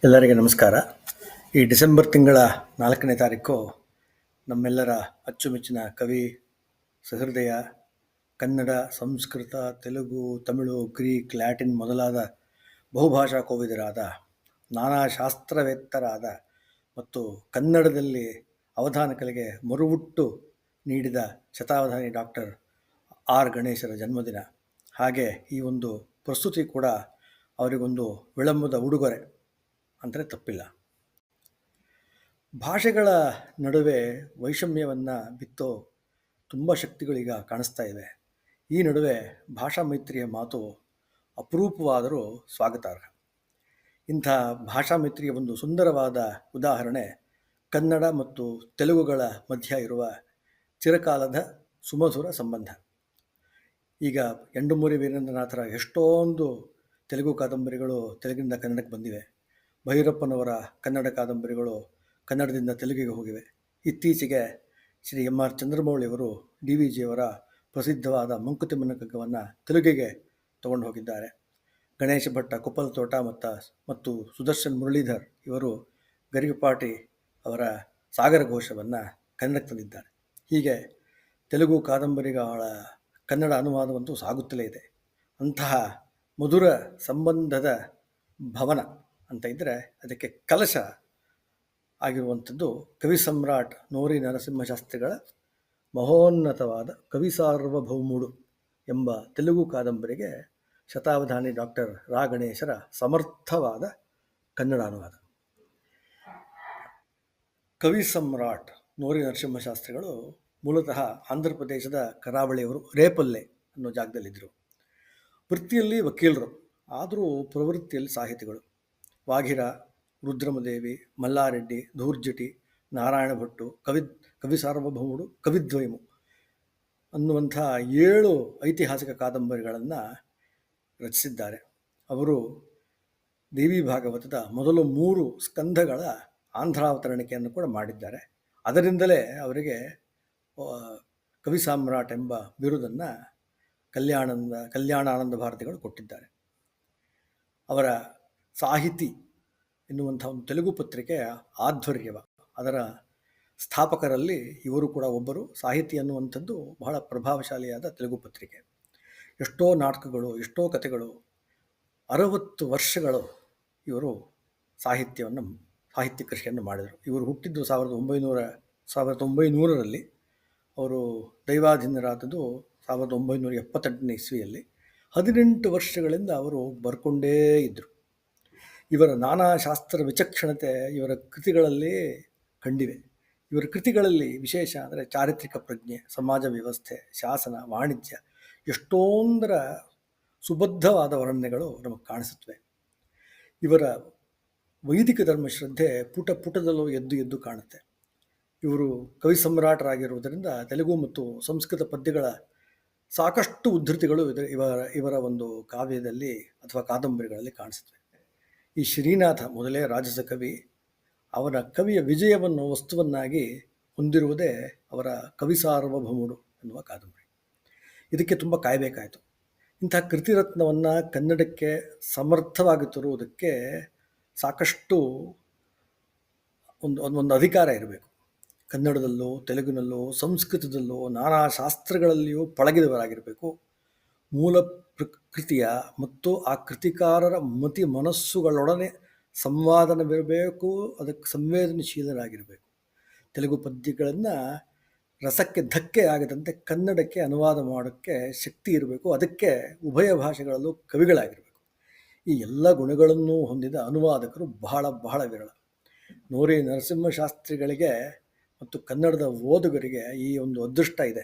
ಎಲ್ಲರಿಗೆ ನಮಸ್ಕಾರ. ಈ ಡಿಸೆಂಬರ್ ತಿಂಗಳ 4ನೇ ತಾರೀಕು ನಮ್ಮೆಲ್ಲರ ಅಚ್ಚುಮೆಚ್ಚಿನ ಕವಿ, ಸಹೃದಯ, ಕನ್ನಡ, ಸಂಸ್ಕೃತ, ತೆಲುಗು, ತಮಿಳು, ಗ್ರೀಕ್, ಲ್ಯಾಟಿನ್ ಮೊದಲಾದ ಬಹುಭಾಷಾ ಕೋವಿದರಾದ, ನಾನಾ ಶಾಸ್ತ್ರವೇತ್ತರಾದ ಮತ್ತು ಕನ್ನಡದಲ್ಲಿ ಅವಧಾನಗಳಿಗೆ ಮರುಹುಟ್ಟು ನೀಡಿದ ಶತಾವಧಾನಿ ಡಾಕ್ಟರ್ ಆರ್ ಗಣೇಶರ ಜನ್ಮದಿನ. ಹಾಗೆ ಈ ಒಂದು ಪ್ರಸ್ತುತಿ ಕೂಡ ಅವರಿಗೊಂದು ವಿಳಂಬದ ಉಡುಗೊರೆ ಅಂದರೆ ತಪ್ಪಿಲ್ಲ. ಭಾಷೆಗಳ ನಡುವೆ ವೈಷಮ್ಯವನ್ನು ಬಿತ್ತೋ ತುಂಬ ಶಕ್ತಿಗಳೀಗ ಕಾಣಿಸ್ತಾ ಇವೆ. ಈ ನಡುವೆ ಭಾಷಾ ಮೈತ್ರಿಯ ಮಾತು ಅಪರೂಪವಾದರೂ ಸ್ವಾಗತಾರ್ಹ. ಇಂಥ ಭಾಷಾ ಮೈತ್ರಿಯ ಒಂದು ಸುಂದರವಾದ ಉದಾಹರಣೆ ಕನ್ನಡ ಮತ್ತು ತೆಲುಗುಗಳ ಮಧ್ಯ ಇರುವ ಚಿರಕಾಲದ ಸುಮಧುರ ಸಂಬಂಧ. ಈಗ ಎಂಡುಮೂರಿ ವೀರೇಂದ್ರನಾಥರ ಎಷ್ಟೊಂದು ತೆಲುಗು ಕಾದಂಬರಿಗಳು ತೆಲುಗಿನಿಂದ ಕನ್ನಡಕ್ಕೆ ಬಂದಿವೆ. ಭೈರಪ್ಪನವರ ಕನ್ನಡ ಕಾದಂಬರಿಗಳು ಕನ್ನಡದಿಂದ ತೆಲುಗಿಗೆ ಹೋಗಿವೆ. ಇತ್ತೀಚೆಗೆ ಶ್ರೀ ಎಂ ಆರ್ ಚಂದ್ರಮೌಳಿಯವರು DVಜಿಯವರ ಪ್ರಸಿದ್ಧವಾದ ಮಂಕುತಿಮ್ಮನ ಕಗ್ಗವನ್ನು ತೆಲುಗಿಗೆ ತಗೊಂಡು ಹೋಗಿದ್ದಾರೆ. ಗಣೇಶ ಭಟ್ಟ ಕೊಪ್ಪಲ್ ತೋಟ ಮತ್ತು ಸುದರ್ಶನ್ ಮುರಳೀಧರ್ ಇವರು ಗರಿಗಪಾಟಿ ಅವರ ಸಾಗರ ಘೋಷವನ್ನು ಕನ್ನಡಕ್ಕೆ ತಂದಿದ್ದಾರೆ. ಹೀಗೆ ತೆಲುಗು ಕಾದಂಬರಿಗಳ ಕನ್ನಡ ಅನುವಾದವಂತೂ ಸಾಗುತ್ತಲೇ ಇದೆ. ಅಂತಹ ಮಧುರ ಸಂಬಂಧದ ಭವನ ಅಂತ ಇದ್ದರೆ ಅದಕ್ಕೆ ಕಲಶ ಆಗಿರುವಂಥದ್ದು ಕವಿ ಸಮ್ರಾಟ್ ನೋರಿ ನರಸಿಂಹಶಾಸ್ತ್ರಿಗಳ ಮಹೋನ್ನತವಾದ ಕವಿ ಸಾರ್ವಭೌಮುಡು ಎಂಬ ತೆಲುಗು ಕಾದಂಬರಿಗೆ ಶತಾವಧಾನಿ ಡಾಕ್ಟರ್ ರಾ ಗಣೇಶರ ಸಮರ್ಥವಾದ ಕನ್ನಡ ಅನುವಾದ. ಕವಿ ಸಮ್ರಾಟ್ ನೋರಿ ನರಸಿಂಹಶಾಸ್ತ್ರಿಗಳು ಮೂಲತಃ ಆಂಧ್ರ ಪ್ರದೇಶದ ಕರಾವಳಿಯವರು, ರೇಪಲ್ಲೆ ಅನ್ನೋ ಜಾಗದಲ್ಲಿದ್ದರು. ವೃತ್ತಿಯಲ್ಲಿ ವಕೀಲರು, ಆದರೂ ಪ್ರವೃತ್ತಿಯಲ್ಲಿ ಸಾಹಿತಿಗಳು. ವಾಘಿರ, ರುದ್ರಮದೇವಿ, ಮಲ್ಲಾರೆಡ್ಡಿ, ಧೂರ್ಜಟಿ, ನಾರಾಯಣ ಭಟ್ಟು, ಕವಿ ಸಾರ್ವಭೌಮುಡು, ಕವಿದ್ವಯಮು ಅನ್ನುವಂಥ 7 ಐತಿಹಾಸಿಕ ಕಾದಂಬರಿಗಳನ್ನು ರಚಿಸಿದ್ದಾರೆ. ಅವರು ದೇವಿ ಭಾಗವತದ ಮೊದಲು 3 ಸ್ಕಂಧಗಳ ಆಂಧ್ರಾವತರಣಿಕೆಯನ್ನು ಕೂಡ ಮಾಡಿದ್ದಾರೆ. ಅದರಿಂದಲೇ ಅವರಿಗೆ ಕವಿ ಸಾಮ್ರಾಟ್ ಎಂಬ ಬಿರುದನ್ನು ಕಲ್ಯಾಣಾನಂದ ಭಾರತಿಗಳು ಕೊಟ್ಟಿದ್ದಾರೆ. ಅವರ ಸಾಹಿತಿ ಎನ್ನುವಂಥ ಒಂದು ತೆಲುಗು ಪತ್ರಿಕೆಯ ಆಧ್ವರ್ಯವ, ಅದರ ಸ್ಥಾಪಕರಲ್ಲಿ ಇವರು ಕೂಡ ಒಬ್ಬರು. ಸಾಹಿತಿ ಅನ್ನುವಂಥದ್ದು ಬಹಳ ಪ್ರಭಾವಶಾಲಿಯಾದ ತೆಲುಗು ಪತ್ರಿಕೆ. ಎಷ್ಟೋ ನಾಟಕಗಳು, ಎಷ್ಟೋ ಕಥೆಗಳು, 60 ವರ್ಷಗಳು ಇವರು ಸಾಹಿತ್ಯ ಕೃಷಿಯನ್ನು ಮಾಡಿದರು. ಇವರು ಹುಟ್ಟಿದ್ದು 1900ರಲ್ಲಿ. ಅವರು ದೈವಾಧೀನರಾದದ್ದು 1978ನೇ ಇಸ್ವಿಯಲ್ಲಿ. 18 ವರ್ಷಗಳಿಂದ ಅವರು ಬರ್ಕೊಂಡೇ ಇದ್ದರು. ಇವರ ನಾನಾ ಶಾಸ್ತ್ರ ವಿಚಕ್ಷಣತೆ ಇವರ ಕೃತಿಗಳಲ್ಲಿ ಕಂಡಿವೆ. ಇವರ ಕೃತಿಗಳಲ್ಲಿ ವಿಶೇಷ ಅಂದರೆ ಚಾರಿತ್ರಿಕ ಪ್ರಜ್ಞೆ, ಸಮಾಜ ವ್ಯವಸ್ಥೆ, ಶಾಸನ, ವಾಣಿಜ್ಯ, ಎಷ್ಟೊಂದರ ಸುಬದ್ಧವಾದ ವರ್ಣನೆಗಳು ನಮಗೆ ಕಾಣಿಸುತ್ತವೆ. ಇವರ ವೈದಿಕ ಧರ್ಮಶ್ರದ್ಧೆ ಪುಟದಲ್ಲೂ ಎದ್ದು ಕಾಣುತ್ತೆ. ಇವರು ಕವಿ ಸಮ್ರಾಟರಾಗಿರುವುದರಿಂದ ತೆಲುಗು ಮತ್ತು ಸಂಸ್ಕೃತ ಪದ್ಯಗಳ ಸಾಕಷ್ಟು ಉದ್ಧೃತಿಗಳು ಇವರ ಒಂದು ಕಾವ್ಯದಲ್ಲಿ ಅಥವಾ ಕಾದಂಬರಿಗಳಲ್ಲಿ ಕಾಣಿಸುತ್ತವೆ. ಈ ಶ್ರೀನಾಥ ಮೊದಲೇ ರಾಜಸ ಕವಿ. ಅವನ ಕವಿಯ ವಿಜಯವನ್ನು ವಸ್ತುವನ್ನಾಗಿ ಹೊಂದಿರುವುದೇ ಅವರ ಕವಿ ಸಾರ್ವಭೌಮುಡು ಎನ್ನುವ ಕಾದಂಬರಿ. ಇದಕ್ಕೆ ತುಂಬ ಕಾಯಬೇಕಾಯಿತು. ಇಂಥ ಕೃತಿರತ್ನವನ್ನು ಕನ್ನಡಕ್ಕೆ ಸಮರ್ಥವಾಗಿ ತರುವುದಕ್ಕೆ ಸಾಕಷ್ಟು ಒಂದು ಅಧಿಕಾರ ಇರಬೇಕು. ಕನ್ನಡದಲ್ಲೂ ತೆಲುಗಿನಲ್ಲೂ ಸಂಸ್ಕೃತದಲ್ಲೂ ನಾನಾ ಶಾಸ್ತ್ರಗಳಲ್ಲಿಯೂ ಪಳಗಿದವರಾಗಿರಬೇಕು. ಮೂಲ ಪ್ರಕೃತಿಯ ಮತ್ತು ಆ ಕೃತಿಕಾರರ ಮನಸ್ಸುಗಳೊಡನೆ ಸಂವಾದನವಿರಬೇಕು. ಅದಕ್ಕೆ ಸಂವೇದನಶೀಲರಾಗಿರಬೇಕು. ತೆಲುಗು ಪದ್ಯಗಳನ್ನು ರಸಕ್ಕೆ ಧಕ್ಕೆ ಆಗದಂತೆ ಕನ್ನಡಕ್ಕೆ ಅನುವಾದ ಮಾಡೋಕ್ಕೆ ಶಕ್ತಿ ಇರಬೇಕು. ಅದಕ್ಕೆ ಉಭಯ ಭಾಷೆಗಳಲ್ಲೂ ಕವಿಗಳಾಗಿರಬೇಕು. ಈ ಎಲ್ಲ ಗುಣಗಳನ್ನು ಹೊಂದಿದ ಅನುವಾದಕರು ಬಹಳ ವಿರಳ. ನೋರಿ ನರಸಿಂಹಶಾಸ್ತ್ರಿಗಳಿಗೆ ಮತ್ತು ಕನ್ನಡದ ಓದುಗರಿಗೆ ಈ ಒಂದು ಅದೃಷ್ಟ ಇದೆ.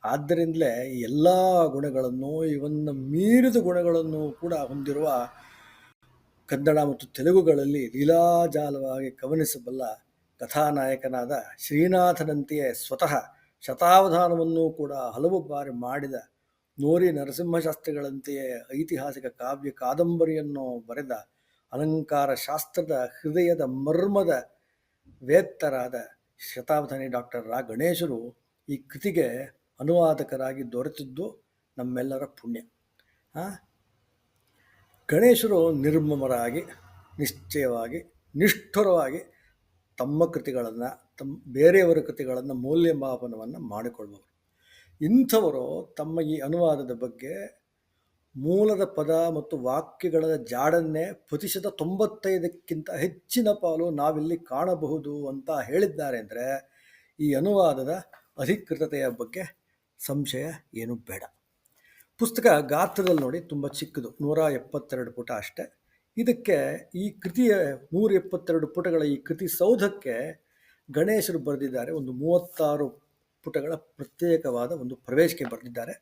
ಆದ್ದರಿಂದಲೇ ಈ ಎಲ್ಲ ಗುಣಗಳನ್ನು, ಇವನ್ನ ಮೀರಿದ ಗುಣಗಳನ್ನು ಕೂಡ ಹೊಂದಿರುವ ಕನ್ನಡ ಮತ್ತು ತೆಲುಗುಗಳಲ್ಲಿ ಲೀಲಾಜಾಲವಾಗಿ ಕವನಿಸಬಲ್ಲ ಕಥಾನಾಯಕನಾದ ಶ್ರೀನಾಥನಂತೆಯೇ ಸ್ವತಃ ಶತಾವಧಾನವನ್ನು ಕೂಡ ಹಲವು ಬಾರಿ ಮಾಡಿದ ನೋರಿ ನರಸಿಂಹಶಾಸ್ತ್ರಿಗಳಂತೆಯೇ ಐತಿಹಾಸಿಕ ಕಾವ್ಯ ಕಾದಂಬರಿಯನ್ನು ಬರೆದ ಅಲಂಕಾರ ಶಾಸ್ತ್ರದ ಹೃದಯದ ಮರ್ಮದ ವೇತ್ತರಾದ ಶತಾವಧಾನಿ ಡಾಕ್ಟರ್ ರಾ ಗಣೇಶರು ಈ ಕೃತಿಗೆ ಅನುವಾದಕರಾಗಿ ದೊರೆತಿದ್ದು ನಮ್ಮೆಲ್ಲರ ಪುಣ್ಯ. ಗಣೇಶರು ನಿರ್ಮಮರಾಗಿ, ನಿಶ್ಚಯವಾಗಿ ನಿಷ್ಠುರವಾಗಿ ತಮ್ಮ ಕೃತಿಗಳನ್ನು ಬೇರೆಯವರ ಕೃತಿಗಳನ್ನು ಮೌಲ್ಯಮಾಪನವನ್ನು ಮಾಡಿಕೊಳ್ಳುವವರು. ಇಂಥವರು ತಮ್ಮ ಈ ಅನುವಾದದ ಬಗ್ಗೆ ಮೂಲದ ಪದ ಮತ್ತು ವಾಕ್ಯಗಳ ಜಾಡನ್ನೇ ಪ್ರತಿಶತ 95ಕ್ಕಿಂತ ಹೆಚ್ಚಿನ ಪಾಲು ನಾವಿಲ್ಲಿ ಕಾಣಬಹುದು ಅಂತ ಹೇಳಿದ್ದಾರೆ. ಅಂದರೆ ಈ ಅನುವಾದದ ಅಧಿಕೃತತೆಯ ಬಗ್ಗೆ ಸಂಶಯ ಏನೂ ಬೇಡ. ಪುಸ್ತಕ ಗಾತ್ರದಲ್ಲಿ ನೋಡಿ ತುಂಬ ಚಿಕ್ಕದು, 172 ಪುಟ ಅಷ್ಟೆ. ಇದಕ್ಕೆ ಈ ಕೃತಿಯ 172 ಪುಟಗಳ ಈ ಕೃತಿ ಸೌಧಕ್ಕೆ ಗಣೇಶರು ಬರೆದಿದ್ದಾರೆ ಒಂದು 36 ಪುಟಗಳ ಪ್ರತ್ಯೇಕವಾದ ಒಂದು ಪ್ರವೇಶಕ್ಕೆ ಬರೆದಿದ್ದಾರೆ.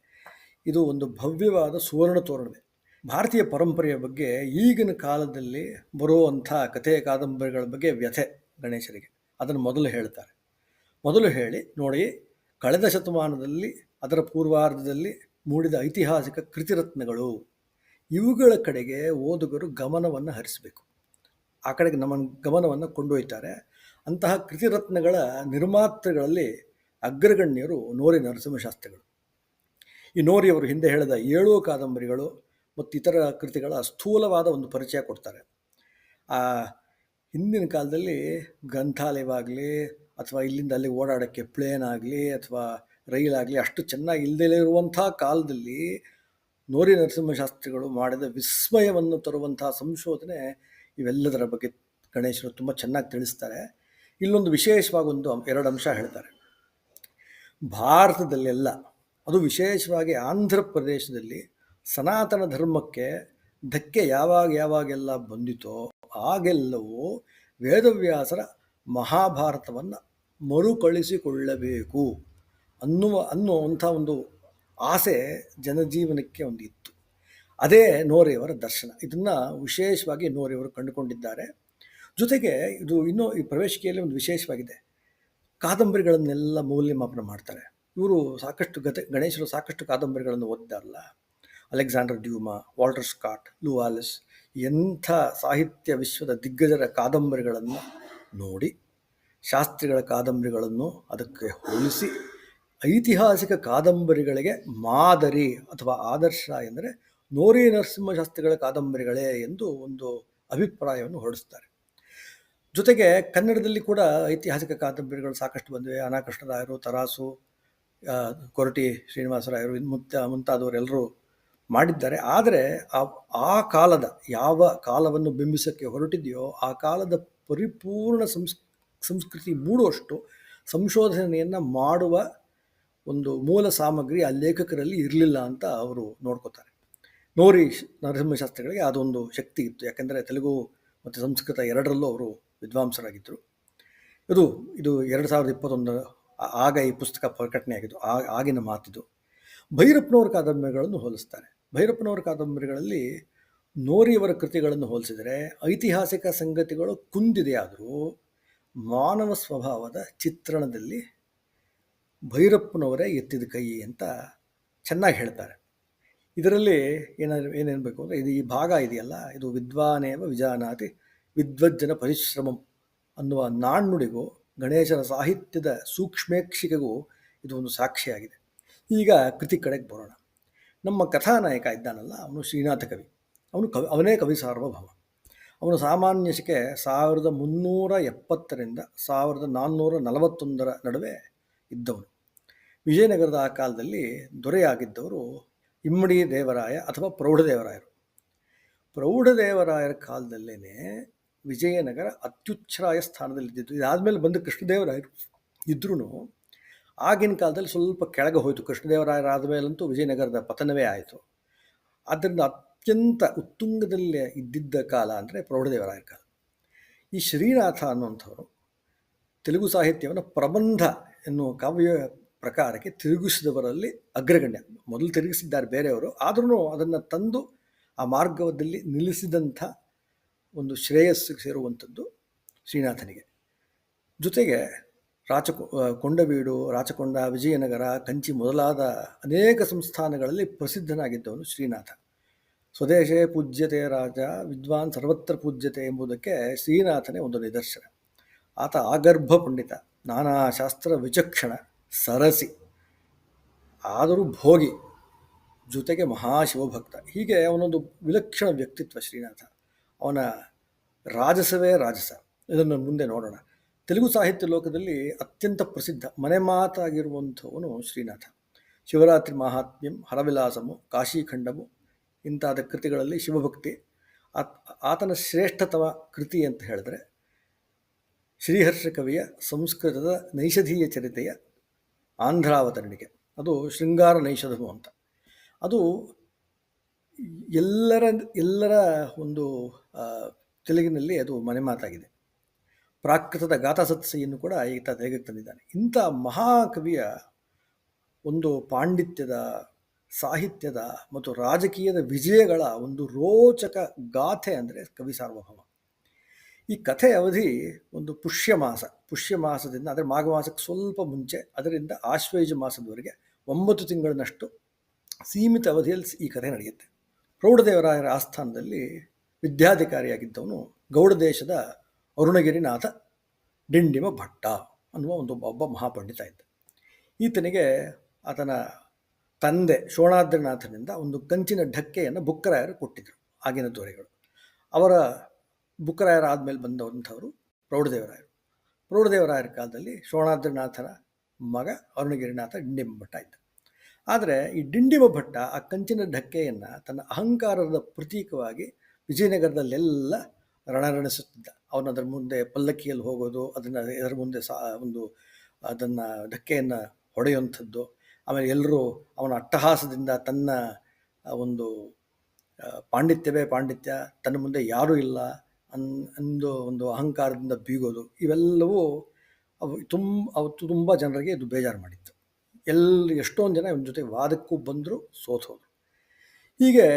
ಇದು ಒಂದು ಭವ್ಯವಾದ ಸುವರ್ಣ ತೋರಣವೇ. ಭಾರತೀಯ ಪರಂಪರೆಯ ಬಗ್ಗೆ ಈಗಿನ ಕಾಲದಲ್ಲಿ ಬರುವಂಥ ಕಥೆ ಕಾದಂಬರಿಗಳ ಬಗ್ಗೆ ವ್ಯಥೆ ಗಣೇಶರಿಗೆ. ಅದನ್ನು ಮೊದಲು ಹೇಳ್ತಾರೆ. ಮೊದಲು ಹೇಳಿ ನೋಡಿ, ಕಳೆದ ಶತಮಾನದಲ್ಲಿ ಅದರ ಪೂರ್ವಾರ್ಧದಲ್ಲಿ ಮೂಡಿದ ಐತಿಹಾಸಿಕ ಕೃತಿರತ್ನಗಳು, ಇವುಗಳ ಕಡೆಗೆ ಓದುಗರು ಗಮನವನ್ನು ಹರಿಸಬೇಕು. ಆ ಕಡೆಗೆ ನಮ್ಮ ಗಮನವನ್ನು ಕೊಂಡೊಯ್ತಾರೆ. ಅಂತಹ ಕೃತಿರತ್ನಗಳ ನಿರ್ಮಾತೃಗಳಲ್ಲಿ ಅಗ್ರಗಣ್ಯರು ನೋರಿ ನರಸಿಂಹಶಾಸ್ತ್ರಿಗಳು. ಈ ನೋರಿಯವರು ಹಿಂದೆ ಹೇಳಿದ 7 ಕಾದಂಬರಿಗಳು ಮತ್ತು ಇತರ ಕೃತಿಗಳ ಸ್ಥೂಲವಾದ ಒಂದು ಪರಿಚಯ ಕೊಡ್ತಾರೆ. ಆ ಹಿಂದಿನ ಕಾಲದಲ್ಲಿ ಗ್ರಂಥಾಲಯವಾಗಲಿ ಅಥವಾ ಇಲ್ಲಿಂದ ಅಲ್ಲಿ ಓಡಾಡೋಕ್ಕೆ ಪ್ಲೇನ್ ಆಗಲಿ ಅಥವಾ ರೈಲಾಗಲಿ ಅಷ್ಟು ಚೆನ್ನಾಗಿ ಇಲ್ಲದೇ ಇರುವಂಥ ಕಾಲದಲ್ಲಿ ನೋರಿ ನರಸಿಂಹಶಾಸ್ತ್ರಿಗಳು ಮಾಡಿದ ವಿಸ್ಮಯವನ್ನು ತರುವಂಥ ಸಂಶೋಧನೆ, ಇವೆಲ್ಲದರ ಬಗ್ಗೆ ಗಣೇಶರು ತುಂಬ ಚೆನ್ನಾಗಿ ತಿಳಿಸ್ತಾರೆ. ಇಲ್ಲೊಂದು ವಿಶೇಷವಾಗಿ 2 ಅಂಶ ಹೇಳ್ತಾರೆ. ಭಾರತದಲ್ಲೆಲ್ಲ, ಅದು ವಿಶೇಷವಾಗಿ ಆಂಧ್ರ ಪ್ರದೇಶದಲ್ಲಿ ಸನಾತನ ಧರ್ಮಕ್ಕೆ ಧಕ್ಕೆ ಯಾವಾಗೆಲ್ಲ ಬಂದಿತೋ ಆಗೆಲ್ಲವೂ ವೇದವ್ಯಾಸರ ಮಹಾಭಾರತವನ್ನು ಮರುಕಳಿಸಿಕೊಳ್ಳಬೇಕು ಅನ್ನುವಂಥ ಒಂದು ಆಸೆ ಜನಜೀವನಕ್ಕೆ ಒಂದು ಇತ್ತು. ಅದೇ ನೋರಿಯವರ ದರ್ಶನ. ಇದನ್ನು ವಿಶೇಷವಾಗಿ ನೋರಿಯವರು ಕಂಡುಕೊಂಡಿದ್ದಾರೆ. ಜೊತೆಗೆ ಇದು ಇನ್ನೂ ಈ ಪ್ರವೇಶಿಕೆಯಲ್ಲಿ ಒಂದು ವಿಶೇಷವಾಗಿದೆ. ಕಾದಂಬರಿಗಳನ್ನೆಲ್ಲ ಮೌಲ್ಯಮಾಪನ ಮಾಡ್ತಾರೆ ಇವರು. ಗಣೇಶರು ಸಾಕಷ್ಟು ಕಾದಂಬರಿಗಳನ್ನು ಓದಿದ್ದಾರಲ್ಲ. ಅಲೆಕ್ಸಾಂಡರ್ ಡ್ಯೂಮಾ, ವಾಲ್ಟರ್ ಸ್ಕಾಟ್, ಲೂವಾಲಿಸ್, ಎಂಥ ಸಾಹಿತ್ಯ ವಿಶ್ವದ ದಿಗ್ಗಜರ ಕಾದಂಬರಿಗಳನ್ನು ನೋಡಿ ಶಾಸ್ತ್ರಿಗಳ ಕಾದಂಬರಿಗಳನ್ನು ಅದಕ್ಕೆ ಹೋಲಿಸಿ ಐತಿಹಾಸಿಕ ಕಾದಂಬರಿಗಳಿಗೆ ಮಾದರಿ ಅಥವಾ ಆದರ್ಶ ಎಂದರೆ ನೋರಿ ನರಸಿಂಹಶಾಸ್ತ್ರಿಗಳ ಕಾದಂಬರಿಗಳೇ ಎಂದು ಒಂದು ಅಭಿಪ್ರಾಯವನ್ನು ಹೊರಡಿಸ್ತಾರೆ. ಜೊತೆಗೆ ಕನ್ನಡದಲ್ಲಿ ಕೂಡ ಐತಿಹಾಸಿಕ ಕಾದಂಬರಿಗಳು ಸಾಕಷ್ಟು ಬಂದಿವೆ. ಅನಾಕೃಷ್ಣರಾಯರು, ತರಾಸು, ಕೊರಟಿ ಶ್ರೀನಿವಾಸರಾಯರು ಮುಂತಾದವರೆಲ್ಲರೂ ಮಾಡಿದ್ದಾರೆ. ಆದರೆ ಆ ಕಾಲದ ಯಾವ ಕಾಲವನ್ನು ಬಿಂಬಿಸೋಕ್ಕೆ ಹೊರಟಿದೆಯೋ ಆ ಕಾಲದ ಪರಿಪೂರ್ಣ ಸಂಸ್ಕೃತಿ ಮೂಡುವಷ್ಟು ಸಂಶೋಧನೆಯನ್ನು ಮಾಡುವ ಒಂದು ಮೂಲ ಸಾಮಗ್ರಿ ಆ ಲೇಖಕರಲ್ಲಿ ಇರಲಿಲ್ಲ ಅಂತ ಅವರು ನೋಡ್ಕೋತಾರೆ. ನೋರಿ ನರಸಿಂಹಶಾಸ್ತ್ರಿಗಳಿಗೆ ಅದೊಂದು ಶಕ್ತಿ ಇತ್ತು. ಯಾಕೆಂದರೆ ತೆಲುಗು ಮತ್ತು ಸಂಸ್ಕೃತ ಎರಡರಲ್ಲೂ ಅವರು ವಿದ್ವಾಂಸರಾಗಿದ್ದರು. ಇದು 2021 ಆಗ ಈ ಪುಸ್ತಕ ಪ್ರಕಟಣೆ ಆಗಿದ್ದು, ಆಗಿನ ಮಾತಿದು. ಭೈರಪ್ಪನವರ ಕಾದಂಬರಿಗಳನ್ನು ಹೋಲಿಸ್ತಾರೆ. ಭೈರಪ್ಪನವರ ಕಾದಂಬರಿಗಳಲ್ಲಿ ನೋರಿಯವರ ಕೃತಿಗಳನ್ನು ಹೋಲಿಸಿದರೆ ಐತಿಹಾಸಿಕ ಸಂಗತಿಗಳು ಕುಂದಿದೆಯಾದರೂ ಮಾನವ ಸ್ವಭಾವದ ಚಿತ್ರಣದಲ್ಲಿ ಭೈರಪ್ಪನವರೇ ಎತ್ತಿದ ಕೈ ಅಂತ ಚೆನ್ನಾಗಿ ಹೇಳ್ತಾರೆ. ಇದರಲ್ಲಿ ಏನೇನಬೇಕು ಅಂದರೆ ಈ ಭಾಗ ಇದೆಯಲ್ಲ, ಇದು ವಿದ್ವಾನೇವ ವಿಜಾನಾತಿ ವಿದ್ವಜ್ಜನ ಪರಿಶ್ರಮಂ ಅನ್ನುವ ನಾಣ್ಣುಡಿಗೂ ಗಣೇಶನ ಸಾಹಿತ್ಯದ ಸೂಕ್ಷ್ಮೇಕ್ಷಿಕೆಗೂ ಇದು ಒಂದು ಸಾಕ್ಷಿಯಾಗಿದೆ. ಈಗ ಕೃತಿ ಕಡೆಗೆ ಬರೋಣ. ನಮ್ಮ ಕಥಾನಾಯಕ ಇದ್ದಾನಲ್ಲ, ಅವನು ಶ್ರೀನಾಥ ಕವಿ. ಅವನೇ ಕವಿ ಸಾರ್ವಭೌಮ. ಅವನು ಸಾಮಾನ್ಯ ಶಕೆ 1370ರಿಂದ 1441 ನಡುವೆ ಇದ್ದವನು. ವಿಜಯನಗರದ ಆ ಕಾಲದಲ್ಲಿ ದೊರೆಯಾಗಿದ್ದವರು ಇಮ್ಮಡಿ ದೇವರಾಯ ಅಥವಾ ಪ್ರೌಢದೇವರಾಯರು. ಪ್ರೌಢದೇವರಾಯರ ಕಾಲದಲ್ಲೇ ವಿಜಯನಗರ ಅತ್ಯುಚ್ಛ್ರಾಯ ಸ್ಥಾನದಲ್ಲಿದ್ದಿದ್ದು. ಇದಾದಮೇಲೆ ಬಂದು ಕೃಷ್ಣದೇವರಾಯರು ಇದ್ರೂ ಆಗಿನ ಕಾಲದಲ್ಲಿ ಸ್ವಲ್ಪ ಕೆಳಗೆ ಹೋಯಿತು. ಕೃಷ್ಣದೇವರಾಯರಾದ ಮೇಲಂತೂ ವಿಜಯನಗರದ ಪತನವೇ ಆಯಿತು. ಆದ್ದರಿಂದ ಅತ್ಯಂತ ಉತ್ತುಂಗದಲ್ಲಿ ಇದ್ದಿದ್ದ ಕಾಲ ಅಂದರೆ ಪ್ರೌಢದೇವರಾಯರ ಕಾಲ. ಈ ಶ್ರೀನಾಥ ಅನ್ನುವಂಥವರು ತೆಲುಗು ಸಾಹಿತ್ಯವನ್ನು ಪ್ರಬಂಧ ಎನ್ನುವ ಕಾವ್ಯ ಪ್ರಕಾರಕ್ಕೆ ತಿರುಗಿಸಿದವರಲ್ಲಿ ಅಗ್ರಗಣ್ಯ. ಮೊದಲು ತಿರುಗಿಸಿದ್ದಾರೆ ಬೇರೆಯವರು, ಆದ್ರೂ ಅದನ್ನು ತಂದು ಆ ಮಾರ್ಗದಲ್ಲಿ ನಿಲ್ಲಿಸಿದಂಥ ಒಂದು ಶ್ರೇಯಸ್ಸಿಗೆ ಸೇರುವಂಥದ್ದು ಶ್ರೀನಾಥನಿಗೆ. ಜೊತೆಗೆ ಕೊಂಡವೀಡು, ರಾಚಕೊಂಡ, ವಿಜಯನಗರ, ಕಂಚಿ ಮೊದಲಾದ ಅನೇಕ ಸಂಸ್ಥಾನಗಳಲ್ಲಿ ಪ್ರಸಿದ್ಧನಾಗಿದ್ದವನು ಶ್ರೀನಾಥ. ಸ್ವದೇಶೇ ಪೂಜ್ಯತೆ ರಾಜ, ವಿದ್ವಾನ್ ಸರ್ವತ್ರ ಪೂಜ್ಯತೆ ಎಂಬುದಕ್ಕೆ ಶ್ರೀನಾಥನೇ ಒಂದು ನಿದರ್ಶನ. ಆತ ಆಗರ್ಭ ಪಂಡಿತ, ನಾನಾ ಶಾಸ್ತ್ರ ವಿಚಕ್ಷಣ, ಸರಸಿ, ಆದರೂ ಭೋಗಿ, ಜೊತೆಗೆ ಮಹಾಶಿವಭಕ್ತ. ಹೀಗೆ ಅವನೊಂದು ವಿಲಕ್ಷಣ ವ್ಯಕ್ತಿತ್ವ ಶ್ರೀನಾಥ. ಅವನ ರಾಜಸವೇ ರಾಜಸ. ಇದನ್ನು ಮುಂದೆ ನೋಡೋಣ. ತೆಲುಗು ಸಾಹಿತ್ಯ ಲೋಕದಲ್ಲಿ ಅತ್ಯಂತ ಪ್ರಸಿದ್ಧ ಮನೆ ಮಾತಾಗಿರುವಂಥವನು ಶ್ರೀನಾಥ. ಶಿವರಾತ್ರಿ ಮಹಾತ್ಮ್ಯಂ, ಹರವಿಲಾಸಮು, ಕಾಶೀಖಂಡಮು ಇಂತಾದ ಕೃತಿಗಳಲ್ಲಿ ಶಿವಭಕ್ತಿ. ಆತನ ಶ್ರೇಷ್ಠತಮ ಕೃತಿ ಅಂತ ಹೇಳಿದ್ರೆ ಶ್ರೀಹರ್ಷ ಕವಿಯ ಸಂಸ್ಕೃತದ ನೈಷಧೀಯ ಚರಿತೆಯ ಆಂಧ್ರಾವತರಣಿಕೆ. ಅದು ಶೃಂಗಾರ ನೈಷಧಮು ಅಂತ. ಅದು ಎಲ್ಲರ ಒಂದು ತೆಲುಗಿನಲ್ಲಿ ಅದು ಮನೆ ಮಾತಾಗಿದೆ. ಪ್ರಾಕೃತದ ಗಾಥಾಸತ್ಸೆಯನ್ನು ಕೂಡ ಈತ ತೆಗೆಗೆ ತಂದಿದ್ದಾನೆ. ಇಂಥ ಮಹಾಕವಿಯ ಒಂದು ಪಾಂಡಿತ್ಯದ, ಸಾಹಿತ್ಯದ ಮತ್ತು ರಾಜಕೀಯದ ವಿಜಯಗಳ ಒಂದು ರೋಚಕ ಗಾಥೆ ಅಂದರೆ ಕವಿ ಸಾರ್ವಭೌಮ. ಈ ಕಥೆ ಅವಧಿ ಒಂದು ಪುಷ್ಯ ಮಾಸದಿಂದ ಅಂದರೆ ಮಾಘ ಮಾಸಕ್ಕೆ ಸ್ವಲ್ಪ ಮುಂಚೆ, ಅದರಿಂದ ಆಶ್ವಯುಜ ಮಾಸದವರೆಗೆ 9 ತಿಂಗಳಿನಷ್ಟು ಸೀಮಿತ ಅವಧಿಯಲ್ಲಿ ಈ ಕಥೆ ನಡೆಯುತ್ತೆ. ಪ್ರೌಢದೇವರಾಯರ ಆಸ್ಥಾನದಲ್ಲಿ ವಿದ್ಯಾಧಿಕಾರಿಯಾಗಿದ್ದವನು ಗೌಡದೇಶದ ಅರುಣಗಿರಿನಾಥ ಡಿಂಡಿಮ ಭಟ್ಟ ಅನ್ನುವ ಒಬ್ಬ ಮಹಾಪಂಡಿತ ಇದ್ದ. ಈತನಿಗೆ ಆತನ ತಂದೆ ಶೋಣಾದ್ರಿನಾಥನಿಂದ ಒಂದು ಕಂಚಿನ ಢಕ್ಕೆಯನ್ನು ಬುಕ್ಕರಾಯರು ಕೊಟ್ಟಿದ್ದರು, ಆಗಿನ ದೊರೆಗಳು. ಅವರ ಬುಕ್ಕರಾಯರ ಆದಮೇಲೆ ಬಂದವಂಥವರು ಪ್ರೌಢದೇವರಾಯರ ಕಾಲದಲ್ಲಿ ಶೋಣಾದ್ರಿನಾಥನ ಮಗ ಅರುಣಗಿರಿನಾಥ ಡಿಂಡಿಮ ಭಟ್ಟ ಇದ್ದ. ಆದರೆ ಈ ಡಿಂಡಿಮ ಭಟ್ಟ ಆ ಕಂಚಿನ ಢಕ್ಕೆಯನ್ನು ತನ್ನ ಅಹಂಕಾರದ ಪ್ರತೀಕವಾಗಿ ವಿಜಯನಗರದಲ್ಲೆಲ್ಲ ರಣರಣಿಸುತ್ತಿದ್ದ. ಅವನು ಅದರ ಮುಂದೆ ಪಲ್ಲಕ್ಕಿಯಲ್ಲಿ ಹೋಗೋದು, ಅದರ ಮುಂದೆ ಅದನ್ನು ಢಕ್ಕೆಯನ್ನು ಹೊಡೆಯುವಂಥದ್ದು. ಆಮೇಲೆ ಎಲ್ಲರೂ ಅವನ ಅಟ್ಟಹಾಸದಿಂದ ತನ್ನ ಒಂದು ಪಾಂಡಿತ್ಯವೇ ಪಾಂಡಿತ್ಯ, ತನ್ನ ಮುಂದೆ ಯಾರೂ ಇಲ್ಲ ಒಂದು ಅಹಂಕಾರದಿಂದ ಬೀಗೋದು, ಇವೆಲ್ಲವೂ ಅವತ್ತು ತುಂಬ ಜನರಿಗೆ ಇದು ಬೇಜಾರು ಮಾಡಿತ್ತು. ಎಷ್ಟೊಂದು ಜನ ಇವನ ಜೊತೆ ವಾದಕ್ಕೂ ಬಂದರು, ಸೋತೋದ್ರು. ಹೀಗೆ